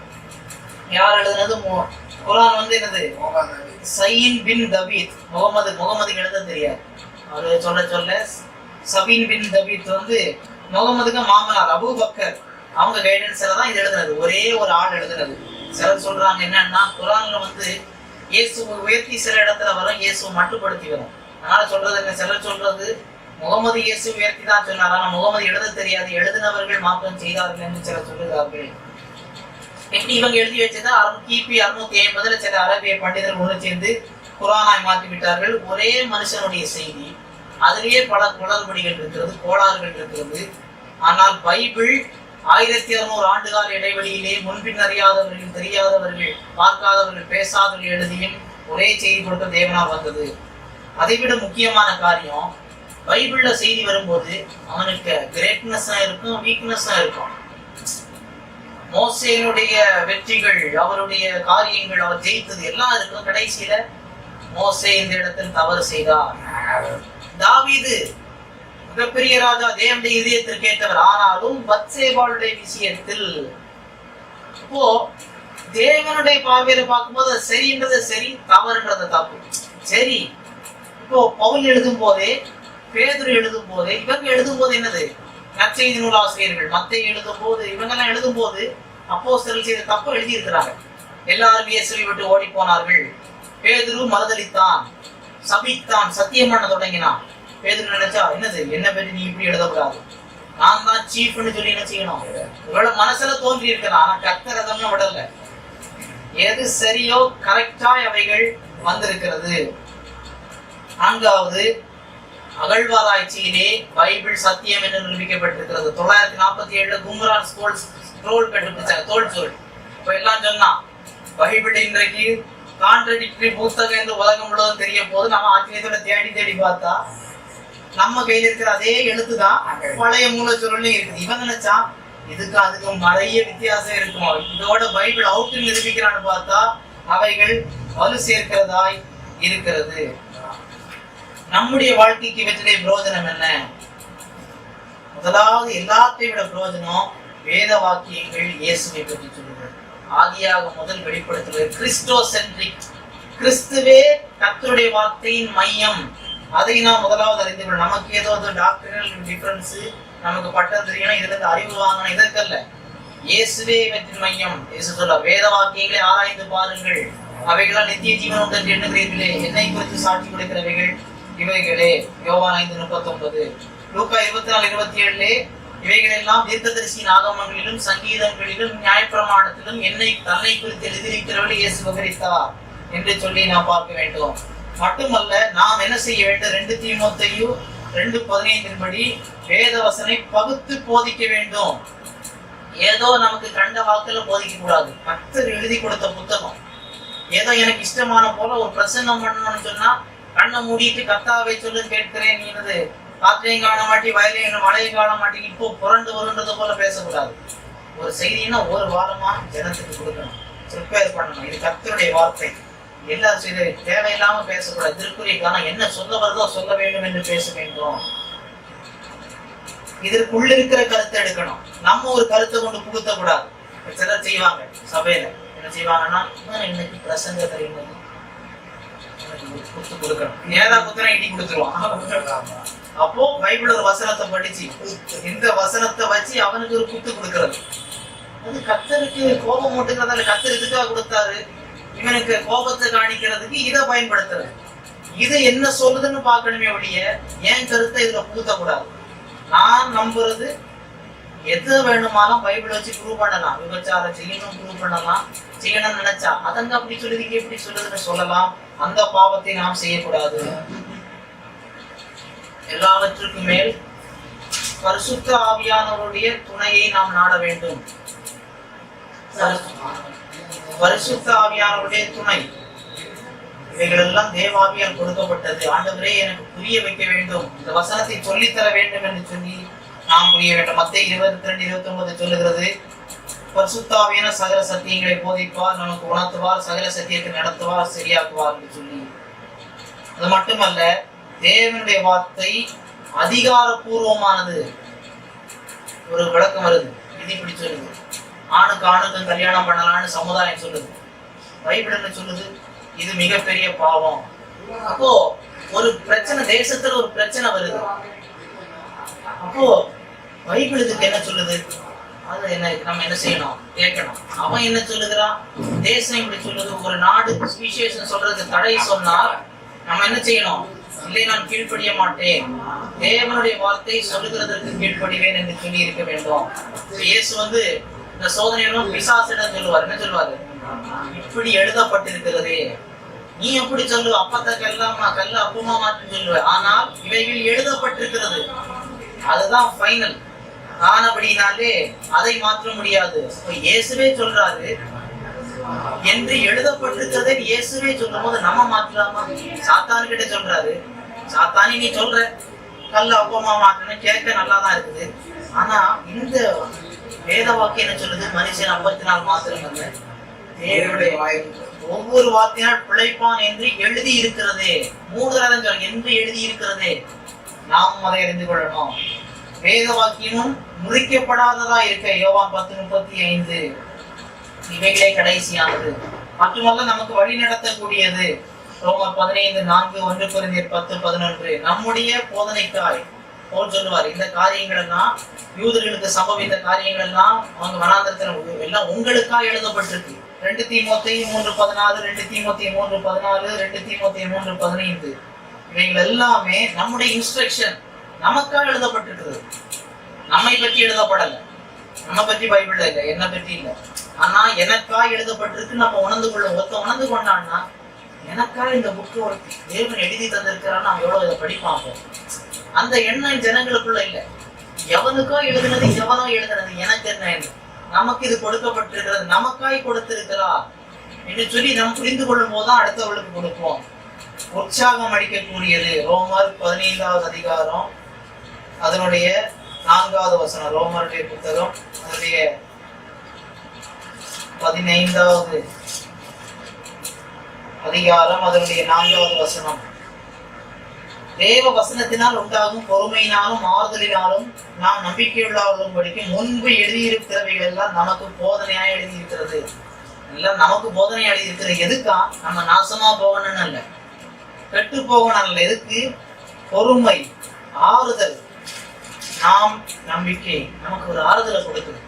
யார் எழுதுனது? குரான் என்னது? சயீன் பின் தபீத். முகமது எழுத தெரியாது. அவரு சொல்ல சொல்ல சபீன் பின் தபீத் முகமதுக்கு மாமனார் அபூபக்கர், அவங்க கைடன்ஸ்ல தான் இது எழுதுனது. ஒரே ஒரு ஆள் எழுதுனது. சிலர் சொல்றாங்க என்னன்னா, குரான்ல இயேசுவை உயர்த்தி சில இடத்துல வரும், இயேசுவை மட்டுப்படுத்தி வரும். அதனால சொல்றது என்ன, சிலர் சொல்றது முகமது இயேசு உயர்த்தி தான் சொன்னார், ஆனா முகமது எழுத தெரியாது, எழுதினவர்கள் மாற்றம் செய்தார்கள் என்று சிலர் சொல்லுகிறார்கள். எப்படி இவங்க எழுதி வச்சதா கிபி 650 சில அரபிய பண்டிதர்கள் ஒன்று சேர்ந்து குரானாய் மாற்றி விட்டார்கள். ஒரே மனுஷனுடைய செய்தி, அதிலேயே பல குளறுபடிகள் இருக்கிறது, கோளாறுகள் இருக்கிறது. ஆனால் பைபிள் 1600 ஆண்டுகால இடைவெளியிலே முன்பின் அறியாதவர்கள், தெரியாதவர்கள், பார்க்காதவர்கள், பேசாதவர்கள் எழுதியும் ஒரே செய்தி கொடுக்க தேவனால் வந்தது. அதைவிட முக்கியமான காரியம், பைபிள்ல செய்தி வரும்போது அவனுக்கு கிரேட்னஸா இருக்கும், வீக்னஸா இருக்கும். மோசேனுடைய வெற்றிகள், அவருடைய காரியங்கள், அவர் ஜெயித்தது எல்லாம் இருக்கும். கடைசியில மோசே இந்த இடத்தில் தவறு செய்தார். தாவீது மிகப்பெரிய ராஜா, தேவனுடைய இதயத்திற்கு ஏற்றவர். ஆனாலும் பத்சேபாளுடைய விஷயத்தில் இப்போ தேவனுடைய பார்வையில பார்க்கும்போது அது சரின்றது சரி, தவறுன்றது தப்பு. சரி, இப்போ பவுல் எழுதும் போதே, பேதுரு எழுதும் போதே, இவங்க எழுதும் போது என்னது, நற்செய்தி நூலாசிரியர்கள் மத்தேயு எழுதும் போது, இவங்கெல்லாம் எழுதும் போது அப்போஸ்தலர்கள் செய்த தப்பு எழுதி இருக்கிறாங்க. எல்லாரும் இயேசுவை விட்டு ஓடி போனார்கள். பேதுரு மறுதலித்தான், சபித்தான், சத்தியம் பண்ண தொடங்கினான். பேதுரு நினைச்சா, என்னது, என்ன பற்றி நீ இப்படி எழுதக்கூடாது, நான் தான் சீஃப்னு சொல்லி என்ன செய்யணும், இவ்வளவு மனசுல தோன்றி இருக்கலாம். ஆனா கர்த்தர் அதெல்லாம் விடல. எது சரியோ கரெக்டாய் அவைகள் வந்திருக்கிறது. 4வது, அகழ்வாராய்ச்சியிலே பைபிள் சத்தியம் என்று நிரூபிக்கப்பட்டிருக்கிறது. 947 கும்ரான் ஸ்க்ரோல் கண்டுபிடிச்சாங்க, தோல் சொல். இப்ப எல்லாம் சொன்னா பைபிள் இன்றைக்கு கான்ட்ரடிக்டரி புத்தகம் என்று உலகம் முழுவதும் தெரிய போது நம்ம ஆச்சரியத்தோட தேடி தேடி பார்த்தா நம்ம கையில இருக்கிற அதே எழுத்துதான் பழைய மூலச்சொல்லையும் இருக்குது. இவன் நினைச்சா இதுக்கு அதுக்கு நிறைய வித்தியாசம் இருக்கும், இதோட பைபிள் அவுட்டு நிரூபிக்கிறான்னு பார்த்தா அவைகள் வலு சேர்க்கிறதாய் இருக்கிறது. நம்முடைய வாழ்க்கைக்கு இவற்றுடைய பிரயோஜனம் என்ன? முதலாவது, எல்லாத்தையும் விட பிரயோஜனம் வேத வாக்கியங்கள் இயேசுவை பற்றி சொல்லுங்கள். ஆதியாக முதல் வெளிப்படுத்துவது கிறிஸ்டோசென்ட்ரிக், கிறிஸ்துவே கர்த்தருடைய வார்த்தையின் மையம். அதை நாம் முதலாவது அறிந்து கொள்ள. நமக்கு ஏதோ டாக்டரினல் டிஃபரன்ஸ், நமக்கு பட்டம் தெரியணும், இதுல இருந்து அறிவு வாங்கணும், இதற்கல்ல. இயேசுவே இவற்றின் மையம். இயேசு சொல்ல, வேத வாக்கியங்களை ஆராய்ந்து பாருங்கள், அவைகளால் நித்திய ஜீவன் உண்டு என்று எண்ணுகிறீர்களே, என்னை குறித்து சாட்சி கொடுக்கிறவைகள் இவைகளே. யோவான் 5:39. லூக்கா 24:27 இவைகள் எல்லாம் தீர்க்கதரிசியின் ஆகமங்களிலும் சங்கீதங்களிலும் நியாயப்பிரமாணத்திலும் என்னை தன்னை குறித்து எழுதியிருக்கிறவர்கள் இயேசு விவரித்தார் என்று சொல்லி நாம் பார்க்க வேண்டும். மட்டுமல்ல, நாம் என்ன செய்ய வேண்டும்? 2 தீமோத்தேயு 2:15 படி வேத வசனை பகுத்து போதிக்க வேண்டும். ஏதோ நமக்கு கண்ட வாக்குல போதிக்க கூடாது. கர்த்தர் எழுதி கொடுத்த புத்தகம். ஏதோ எனக்கு இஷ்டமான போல ஒரு பிரசன்னம் பண்ணணும்னு சொன்னா கண்ணை மூடிட்டு கர்த்தாவை சொல்லு கேட்கிறேன், நீ என்னது காற்றையும் காண மாட்டி வயலையும் மழையும் காண மாட்டி இப்போ புரண்டு வருன்றது போல பேசக்கூடாது. ஒரு செய்தின்னா ஒரு வாரமா ஜனத்துக்கு கொடுக்கணும், ப்ரிப்பேர் பண்ணணும். இது கர்த்தருடைய வார்த்தை. எல்லாரும் செய்த தேவையில்லாம பேசக்கூடாது. திருக்குறளுக்கான என்ன சொல்ல வருதோ சொல்ல வேண்டும் என்று பேச வேண்டும். இதற்குள்ள இருக்கிற கருத்தை எடுக்கணும். நம்ம ஒரு கருத்தை கொண்டு புகுத்த கூடாது. சிலர் செய்வாங்க, சபையில என்ன செய்வாங்கன்னா, இன்னைக்கு பிரசங்க தெரியும் குத்து கொடுக்கணும், நேரா குத்துனா இடி கொடுத்துருவான். அப்போ பைபிள் ஒரு வசனத்தை படிச்சு இந்த வசனத்தை வச்சு அவனுக்கு ஒரு குத்து கொடுக்கறது. அது கர்த்தருக்கு கோபம் மூட்டுங்கிறதால கர்த்தர் இதுக்காக கொடுத்தாரு, இவனுக்கு கோபத்தை காணிக்கிறதுக்கு இதை பயன்படுத்துறது. இது என்ன சொல்லுதுன்னு பார்க்கணுமே ஒழிய என் கருத்தை இதுல புகுத்த கூடாது. நான் நம்புறது எது வேணுமாலும் பைபிள் வச்சு ப்ரூவ் பண்ணலாம். விபச்சாரம் செய்யணும் ப்ரூவ் பண்ணலாம், செய்யணும்னு நினைச்சா அதங்க அப்படி சொல்லுதுக்கு எப்படி சொல்லுதுன்னு சொல்லலாம். அந்த பாவத்தை நாம் செய்யக்கூடாது. எல்லாவற்றுக்கும் மேல் பரிசுத்த ஆவியானவருடைய துணையை நாம் நாட வேண்டும். பரிசுத்த ஆவியானவருடைய துணை இவைகள் எல்லாம் தேவாவியால் கொடுக்கப்பட்டது. ஆண்டவரே எனக்கு புரிய வைக்க வேண்டும், இந்த வசனத்தை சொல்லித்தர வேண்டும் என்று சொல்லி நாம் புரிய வேண்டும். மத்தேயு 22:29 சொல்லுகிறது, பரிசுத்த ஆவியான சகல சத்தியங்களை போதிப்பார், நமக்கு உணர்த்துவார், சகல சத்தியத்தை நடத்துவார், சரியாக்குவார் என்று சொல்லி. அது மட்டுமல்ல, தேவனுடைய வார்த்தை அதிகாரப்பூர்வமானது. ஒரு விளக்கம் வருது, இது இப்படி சொல்லுது, ஆணுக்கு ஆணுக்கும் கல்யாணம் பண்ணலான்னு சமுதாயம் சொல்லுது. பைபிள் என்ன சொல்லுது? இது மிகப்பெரிய பாவம். அப்போ ஒரு பிரச்சனை, தேசத்துல ஒரு பிரச்சனை வருது. அப்போ பைபிள் இதுக்கு என்ன சொல்லுது? அது என்ன, நம்ம என்ன செய்யணும்? கேட்கணும். அவன் என்ன சொல்லுகிறான்? தேசம் இப்படி சொல்லுது, ஒரு நாடு சுவிசேஷம் சொல்றது தடை சொன்னால் நம்ம என்ன செய்யணும்? இல்லை, நான் கீழ்ப்படிய மாட்டேன், தேவனுடைய வார்த்தை சொல்லுகிறதற்கு கீழ்ப்படிவேன் என்று சொல்லி இருக்க வேண்டும். இயேசு வந்து இந்த சோதனையிலும் பிசாசிடம் சொல்லுவார். என்ன சொல்லுவாரு? இப்படி எழுதப்பட்டிருக்கிறது, நீ எப்படி சொல்லு, அப்பத்த கல்லாமா கல்ல அப்பமா மாற்று சொல்லுவ, ஆனால் இவைகள் எழுதப்பட்டிருக்கிறது, அதுதான் ஃபைனல். ஆனபடினாலே அதை மாற்ற முடியாது. இயேசுவே சொல்றாரு என்று எழுதப்பட்டிருக்கிறதை இயேசுவே சொல்லும் போது நம்ம மாற்றலாமா? சாத்தானு கிட்ட சொல்றாரு, சாத்தானி நீ சொல்ற கல்ல அப்பமா மாற்றணும், கேட்க நல்லாதான் இருக்குது. ஆனா இந்த வேத வாக்கியம் என்ன சொல்லுது? மனுஷன் 54 மாத்திரம் அல்ல, தேவனுடைய ஒவ்வொரு வார்த்தையால் பிழைப்பான் என்று எழுதி இருக்கிறதே. 3 தடவை சொல்ல என்று எழுதி இருக்கிறதே, நாம் அதை அறிந்து கொள்ளணும். வேத வாக்கியமும் முறிக்கப்படாததா இருக்க, யோவான் 10:35 இவைகளே கடைசியானது. மட்டுமல்ல, நமக்கு வழி நடத்தக்கூடியது. ரோமர் 15:4, 1 கொரிந்தியர் 10:11 நம்முடைய போதனைக்காய் போல் சொல்லுவார். இந்த காரியங்கள் எல்லாம், யூதர்களுக்கு சம்பவித்த காரியங்கள் எல்லாம் அவங்க வனாந்தரத்துல எல்லாம் உங்களுக்காக எழுதப்பட்டிருக்கு. 2 தீமோத்தேயு 3:14, 2 தீமோத்தேயு 3:14, 2 தீமோத்தேயு 3:15 இவைகள் எல்லாமே நம்முடைய இன்ஸ்ட்ரக்ஷன், நமக்காக எழுதப்பட்டிருக்கிறது. நம்மை பற்றி எழுதப்படல, நம்ம பற்றி பைபிள்ல இல்லை, என்ன பற்றி இல்லை. ஆனா எனக்காக எழுதப்பட்டிருக்கு. நம்ம உணர்ந்து கொள்ள, உணர்ந்து கொண்டான்னா எனக்காக இந்த புக்கு ஒரு தேவன் எழுதி தந்திருக்கிறான்னு நம்ம எவ்வளவு இதை படிப்பாங்க. அந்த எண்ணம் ஜனங்களுக்குள்ள இல்லை. எவனுக்கோ எழுதுனது, எவனோ எழுதுனது, எனக்கு என்ன, நமக்கு இது கொடுக்கப்பட்டிருக்கிறது, நமக்காய் கொடுத்திருக்கிறார் என்று சொல்லி நாம் புரிந்து கொள்ளும் போதுதான் அடுத்தவர்களுக்கு கொடுப்போம். உற்சாகம் அளிக்கக்கூடியது. ரோமர் 15வது அதிகாரம் அதனுடைய 4வது வசனம். ரோமருடைய புத்தகம் அதனுடைய 15வது அதிகாரம் அதனுடைய 4வது வசனம். தேவ வசனத்தினால் உண்டாகும் பொறுமையினாலும் ஆறுதலினாலும் நாம் நம்பிக்கையுள்ளவர்களும்படிக்கு முன்பு எழுதியிருக்கிறவைகள் எல்லாம் நமக்கு போதனையாக எழுதியிருக்கிறது. எல்லாம் நமக்கு போதனையாக எழுதியிருக்கிறது. எதுக்கா? நம்ம நாசமா போகணும்னு அல்ல, கெட்டு போகணும் அல்ல. எதுக்கு? பொறுமை, ஆறுதல். நாம் நம்பிக்கை நமக்கு ஒரு ஆறுதலை கொடுக்குது.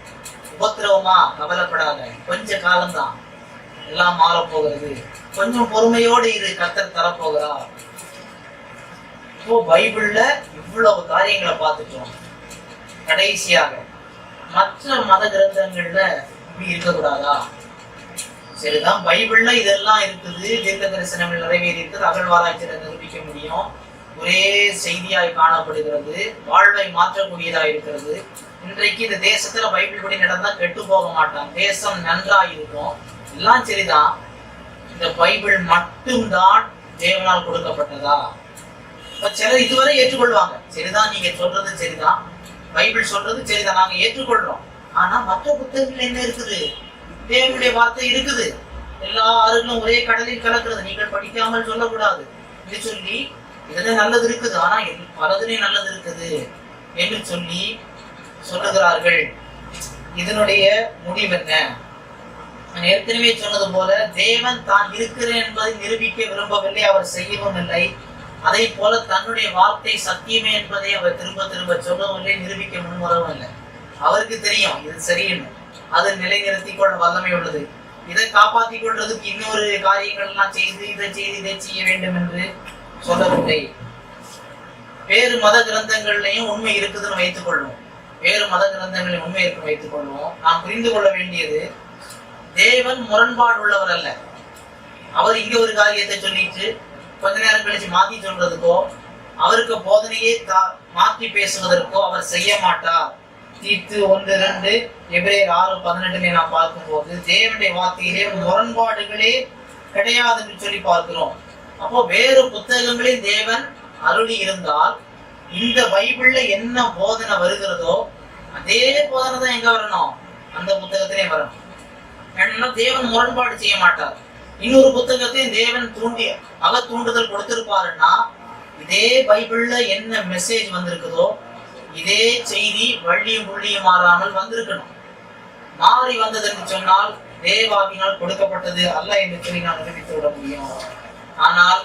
உபத்திரவமா, கவலைப்படாத, கொஞ்ச காலம்தான், எல்லாம் மாறப்போகிறது, கொஞ்சம் பொறுமையோடு இரு, கர்த்தர் தரப்போகிறார். இப்போ பைபிள்ல இவ்வளவு காரியங்களை பார்த்துட்டோம். கடைசியாக மற்ற மத கிரந்தங்கள்ல இப்படி இருக்கக்கூடாதா? சரிதான், பைபிள்ல இதெல்லாம் இருக்குது, தீர்க்க தரிசனங்கள் நிறைவேறி இருக்குது, அகழ்வாராய்ச்சியில நிரூபிக்க முடியும், ஒரே செய்தியாய் காணப்படுகிறது, வாழ்வை மாற்றக்கூடியதா இருக்கிறது. இன்றைக்கு இந்த தேசத்துல பைபிள் படி நடந்தா கெட்டு போக மாட்டான், தேசம் நன்றா இருக்கும், எல்லாம் சரிதான். இந்த பைபிள் மட்டும்தான் தேவனால் கொடுக்கப்பட்டதா? சிலர் இதுவரை ஏற்றுக்கொள்வாங்க, சரிதான் நீங்க சொல்றது சரிதான், பைபிள் சொல்றது சரிதான், நாங்க ஏற்றுக்கொள்றோம். ஆனா மற்ற புத்தகங்கள் என்ன இருக்குது? தேவனுடைய வார்த்தை இருக்குது, எல்லா ஆறுகளும் ஒரே கடலில் கலக்கிறது, நீங்கள் படிக்காமல் சொல்லக்கூடாது என்று சொல்லி இதுல நல்லது இருக்குது, ஆனா பலதுலயும் நல்லது இருக்குது என்று சொல்லி சொல்லுகிறார்கள். இதனுடைய முடிவு என்ன? நான் ஏற்கனவே சொன்னது போல தேவன் தான் இருக்கிறேன் என்பதை நிரூபிக்க விரும்பவில்லை, அவர் செய்யவும் இல்லை. அதே போல தன்னுடைய வார்த்தை சத்தியமே என்பதை அவர் திரும்ப திரும்ப சொல்லவும் இல்லை, நிரூபிக்க முன்வரவும் இல்லை. அவருக்கு தெரியும் இது சரின்னு, அது நிலைநிறுத்திக் கொள்ள வல்லமை உள்ளது. இதை காப்பாற்றிக் கொள்றதுக்கு இன்னொரு காரியங்கள் எல்லாம் செய்து இதை செய்ய வேண்டும் என்று சொல்லவில்லை. வேறு மத கிரந்தங்கள்லையும் உண்மை இருக்குதுன்னு வைத்துக் கொள்வோம், வேறு மத கிரந்தங்களில் உண்மை இருக்குன்னு வைத்துக் கொள்வோம். நாம் புரிந்து கொள்ள வேண்டியது, தேவன் முரண்பாடு உள்ளவர் அல்ல. அவர் இங்க ஒரு காரியத்தை சொல்லிட்டு கொஞ்ச நேரம் கழிச்சு மாத்தி சொல்றதுக்கோ அவருக்கு போதனையே மாற்றி பேசுவதற்கோ அவர் செய்ய மாட்டார். தீத்து 1:2 எபிரேயர் 6:18 நாம் பார்க்கும்போது தேவனுடைய வார்த்தையிலே முரண்பாடுகளே கிடையாது என்று சொல்லி பார்க்கிறோம். அப்போ வேறு புத்தகங்களில் தேவன் அருளி இருந்தால் இந்த பைபிள்ல என்ன போதனை வருகிறதோ அதே போதனை தான் எங்க வரணும், அந்த புத்தகத்திலே வரணும். ஏன்னா தேவன் முரண்பாடு செய்ய மாட்டார். இன்னொரு புத்தகத்தையும் தேவன் தூண்டுதல் கொடுத்திருப்பாருன்னா இதே பைபிள்ல என்ன மெசேஜ் வந்திருக்குதோ இதே செய்தி வள்ளியும் புள்ளியும் மாறாமல் வந்திருக்கணும். மாறி வந்தது என்று சொன்னால் தேவாவினால் கொடுக்கப்பட்டது அல்ல என்று சொல்லி நாம் நிரூபித்து விட முடியும். ஆனால்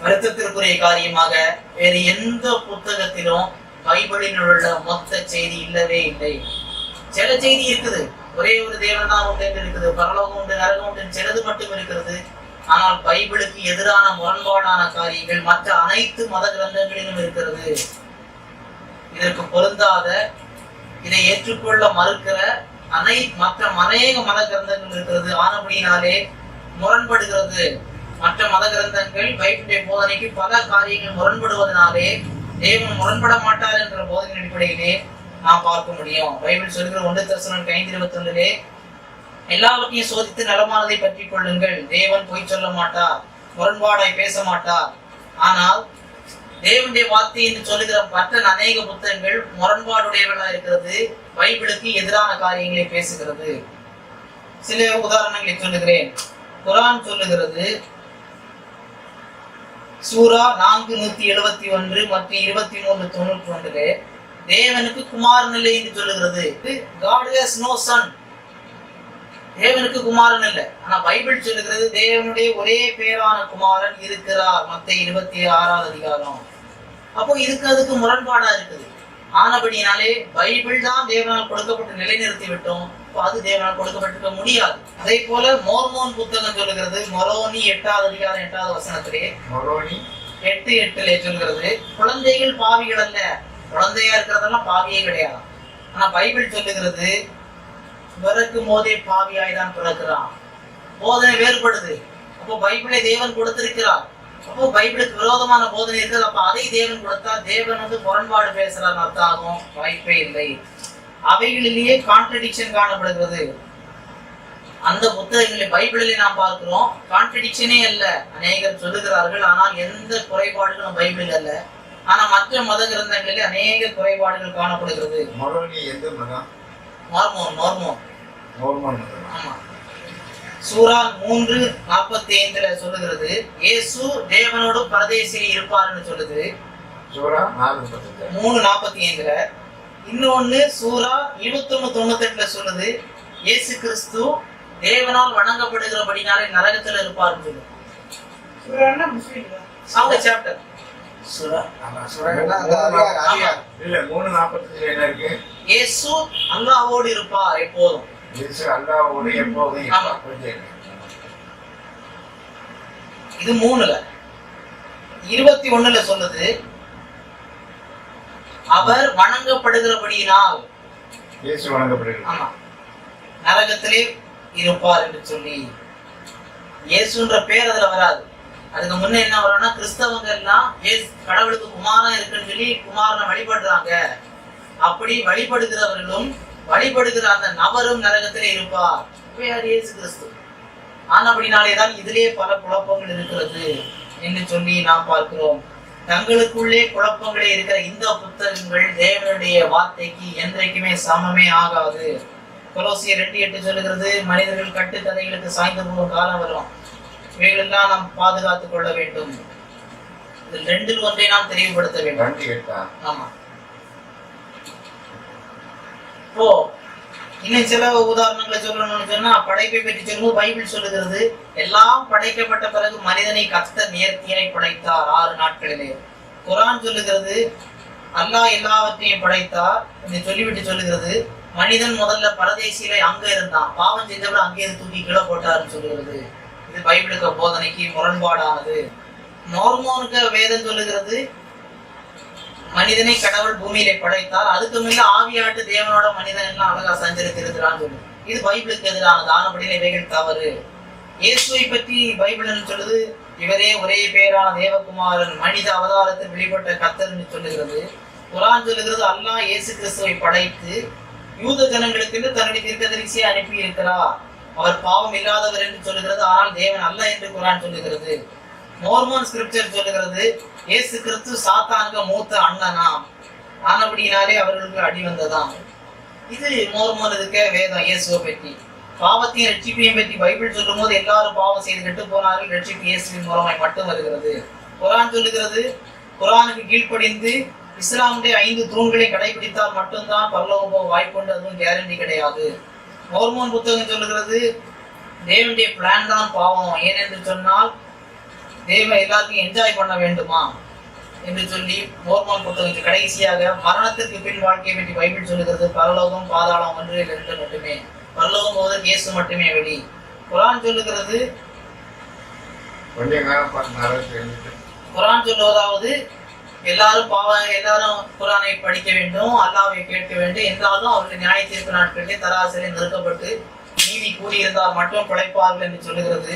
வருத்தத்திற்குரிய காரியமாக வேறு எந்த புத்தகத்திலும் பைபிளில் உள்ள மொத்த செய்தி இல்லவே இல்லை. சில செய்தி இருக்குது, ஒரே ஒரு தேவன் தான் உண்டு என்று இருக்குது, பரலோகம் உண்டு நரகம் உண்டு சிலது மட்டும் இருக்கிறது. ஆனால் பைபிளுக்கு எதிரான முரண்பாடான காரியங்கள் மற்ற அனைத்து மத கிரந்தங்களிலும் இருக்கிறது. இதற்கு பொருந்தாத, இதை ஏற்றுக்கொள்ள மறுக்கிற மற்ற அநேக மத கிரந்தங்கள் இருக்கிறது. ஆனபடினாலே முரண்படுகிறது. மற்ற மத கிரந்தங்கள் பைபிளுடைய போதனைக்கு பல காரியங்கள் முரண்படுவதனாலே தேவன் முரண்பட மாட்டார் என்ற போதனை அடிப்படையிலே நாம் பார்க்க முடியும். பைபிள் சொல்கிற 1 தெசலோனிக்கர் 5:21 எல்லாவற்றையும் சோதித்து நலமானதை பற்றி கொள்ளுங்கள், தேவன் பொய் சொல்ல மாட்டார், முரண்பாடாய் பேச மாட்டார். ஆனால் தேவனுடைய வார்த்தை என்று சொல்லுகிற மற்ற அநேக புத்தகங்கள் முரண்பாடுடையவர்களாக இருக்கிறது, பைபிளுக்கு எதிரான காரியங்களை பேசுகிறது. சில உதாரணங்களை சொல்லுகிறேன். குர்ஆன் சொல்லுகிறது, சூரா 4:171 மற்றும் 23:91 தேவனுக்கு குமாரன் இல்லை என்று சொல்லுகிறது. God has no son, தேவனுக்கு குமாரன் இல்லை. ஆனா பைபிள் சொல்லுகிறது தேவனுடைய ஒரே பேரான குமாரன் இருக்கிறார், மத்தேயு 26:அதிகாரம். அப்போ அதுக்கு முரண்பாடா இருக்குது. ஆனபடினாலே பைபிள் தான் தேவனால் கொடுக்கப்பட்டு நிலைநிறுத்தி விட்டோம், அது தேவனால் கொடுக்கப்பட்டிருக்க முடியாது. அதே போல மோர்மோன் புத்தகம் சொல்லுகிறது, மொரோனி 8:8 8:8 சொல்கிறது, குழந்தைகள் பாவிகள் அல்ல. குழந்தையா இருக்கிறதெல்லாம் பாவியே கிடையாது. ஆனா பைபிள் சொல்லுகிறது பிறக்கும் போதே பாவியாய் தான் பிறக்கிறான். போதனை வேறுபடுது. அப்போ பைபிளை தேவன் கொடுத்திருக்கிறார், அப்போ பைபிளுக்கு விரோதமான போதனை இருக்குது. அப்ப அதை தேவன் கொடுத்தா தேவன் முரண்பாடு பேசுறார் அர்த்தம் ஆகும், வாய்ப்பே இல்லை. அவைகளிலேயே கான்ட்ரடிக்ஷன் காணப்படுகிறது. அந்த புத்தகங்களில் பைபிளிலே நாம் பார்க்கிறோம், கான்ட்ரடிக்ஷனே அல்ல. அநேகர் சொல்லுகிறார்கள், ஆனால் எந்த குறைபாடுகளும் பைபிள் அல்ல. ஆனா மற்ற மத கிரந்தங்களிலே அநேக குறைபாடுகள் காணப்படுகிறது. சூரா 3:45 சொல்லுகிறது, இயேசு தேவனோடு பரதேசியில் இருப்பார்னு சொல்லுது. 3:45. இன்னொன்னு சூரா 21:98 சொல்லுது, இயேசு கிறிஸ்து தேவனால் வணங்கப்படுகிறபடினாலே நரகத்தில் இருப்பார்னு சொல்லுது. சாப்டர் இயேசு அல்லாஹ்வோடு இருப்பார் எப்போதும். இது 3:21 சொல்லுது, அவர் வணங்கப்படுகிறபடியினால் இயேசு வணங்கப்படுகிறார். ஆமா, நரகத்திலே இருப்பார் என்று சொல்லி இயேசுன்ற பேர் அதுல வராது. அதுக்கு முன்ன என்ன வரும்னா, கிறிஸ்தவங்க எல்லாம் கடவுளுக்கு குமாரன் இருக்குன்னு சொல்லி குமாரனை வழிபடுறாங்க. அப்படி வழிபடுகிறவர்களும் வழிபடுகிற அந்த நபரும் நரகத்திலே இருப்பார். இயேசு கிறிஸ்து. ஆனபடினாலேதான் இதிலே பல குழப்பங்கள் இருக்கிறது என்று சொல்லி நாம் பார்க்கிறோம். தங்களுக்குள்ளே குழப்பங்களே இருக்கிற இந்த புத்தகங்கள் தேவனுடைய வார்த்தைக்கு என்றைக்குமே சமமே ஆகாது. கொலோசியர் 2:8 சொல்லுகிறது, மனிதர்கள் கட்டுக்கதைகளுக்கு சாய்ந்து போகும் காலம் வரும். இவைகளெல்லாம் நாம் பாதுகாத்துக் கொள்ள வேண்டும். இதில் 2 ஒன்றை நாம் தெளிவுபடுத்த வேண்டும். ஆமா. இப்போ இன்னும் சில உதாரணங்களை சொல்லணும்னு சொன்னா, படைப்பை பற்றி சொல்லும்போது பைபிள் சொல்லுகிறது, எல்லாம் படைக்கப்பட்ட பிறகு மனிதனை கர்த்தர் நேர்த்தியாய் படைத்தார் 6 நாட்களிலே. குர்ஆன் சொல்லுகிறது, அல்லாஹ் எல்லாவற்றையும் படைத்தார் என்று சொல்லிவிட்டு சொல்லுகிறது, மனிதன் முதல்ல பரதேசியில அங்க இருந்தான், பாவம் செஞ்சவரை அங்கே தூக்கி கீழே போட்டாருன்னு சொல்லுகிறது. இது பைபிளுக்கு போதனைக்கு முரண்பாடானது. மோர்மோனுக்கு வேதம் சொல்லுகிறது, மனிதனை கடவுள் பூமியிலே படைத்தார், அதுக்கு மேல ஆவியாட்டு தேவனோட மனிதன் எல்லாம் அழகா சஞ்சரித்திருக்கிறான்னு சொல்லு. இது பைபிளுக்கு எதிரானது. ஆனபடியிலே இவைகள் தவறு. இயேசுவை பற்றி பைபிள் சொல்லுது, இவரே ஒரே பேரான தேவகுமாரன், மனித அவதாரத்தில் வெளிப்பட்ட கர்த்தர் என்று சொல்லுகிறது. குர்ஆன் சொல்லுகிறது, அல்லாஹ் இயேசு கிறிஸ்துவை படைத்து யூத ஜனங்களுக்கு தன்னுடைய தீர்க்கதரிசியை அனுப்பி இருக்கிறார். அவர் பாவம் இல்லாதவர் என்று சொல்லுகிறது, ஆனால் தேவன் அல்ல என்று குர்ஆன் சொல்லுகிறது. மோர்மோன் ஸ்கிரிப்சர் சொல்லுகிறது, இயேசு கிறிஸ்து சாத்தானுக்கு மூத்த அண்ணனா, ஆனபடியினாலே அவர்களுக்கு அடி வந்ததாம். இது மோர்மோன் இருக்க வேதம். இயேசுவை பற்றி பாவத்தையும் ரட்சிப்பையும் பற்றி பைபிள் சொல்லும் போது எல்லாரும் பாவம் செய்து கெட்டு போனார்கள், ரட்சிப்பு இயேசுவின் மூலமாய் மட்டும் வருகிறது. குர்ஆன் சொல்லுகிறது, குர்ஆனுக்கு கீழ்ப்படிந்து இஸ்லாமுடைய 5 தூண்களை கடைபிடித்தால் மட்டும்தான் பரலோகம் போக வாய்ப்புண்டு, அதுவும் கேரண்டி கிடையாது. மோர்மோன் புத்தகம் சொல்லுகிறது, தேவனுடைய பிளான் தான் பாவம், ஏனென்று சொன்னால் தேவன் எல்லாத்தையும் என்ஜாய் பண்ண வேண்டுமா என்று சொல்லி மோர்மோன் புத்தகத்தில் கடைசியாக மரணத்திற்கு பின் வாழ்க்கையை பற்றி பைபிள் சொல்லுகிறது, பரலோகம் பாதாளம் 1-2 மட்டுமே, பரலோகம் போவதற்கு இயேசு மட்டுமே வெளி. குர்ஆன் சொல்லுகிறது, குர்ஆன் சொல்லுவதாவது எல்லாரும் குர்ஆனை படிக்க வேண்டும், அல்லாஹ்வை கேட்க வேண்டும், என்றாலும் அவர்கள் நியாய தீர்ப்பு நாட்களிலே தராசிலே நிறுத்தப்பட்டு நீதி கூடியிருந்தால் மட்டும் பிழைப்பார்கள் என்று சொல்லுகிறது.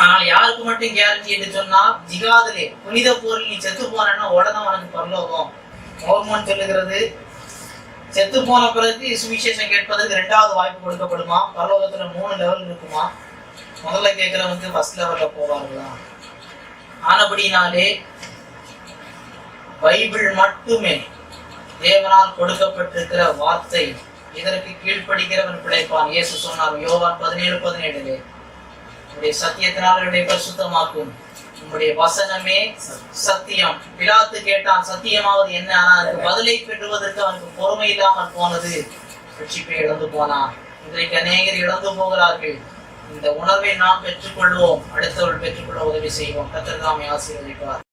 ஆனால் யாருக்கு மட்டும் கேரண்டி என்று சொன்னால், ஜிகாதிலே புனித போரில் நீ செத்து போனா உடனே உனக்கு பரலோகம். மோர்மோன் சொல்லுகிறது, செத்து போன பிறகு சுவிசேஷம் கேட்பதற்கு 2வது வாய்ப்பு கொடுக்கப்படுமா, பரலோகத்துல 3 லெவல் இருக்குமா, முதல்ல கேட்கிறவங்க ஃபர்ஸ்ட் லெவல்ல போவார்களா. ஆனபடினாலே பைபிள் மட்டுமே தேவனால் கொடுக்கப்பட்டிருக்கிற வார்த்தை, இதற்கு கீழ்ப்படுகிறவன் பிழைப்பான். இயேசு சொன்னார் யோவான் 17:17, உங்களுடைய சத்தியத்தினால் என்னுடைய பரிசுத்தமாக்கும், உங்களுடைய வசனமே சத்தியம். பிலாத்து கேட்டான், சத்தியமாவது என்ன? ஆனா அதுக்கு பதிலை பெறுவதற்கு அவனுக்கு பொறுமை இல்லாமல் போனது, ரட்சிப்பை இழந்து போனான். இன்றைக்கு அநேகர் இழந்து போகிறார்கள். இந்த உணர்வை நாம் பெற்றுக்கொள்வோம், அடுத்தவர்கள் பெற்றுக்கொள்ள உதவி செய்வோம். கர்த்தர் தாமே ஆசீர்வதிப்பார்.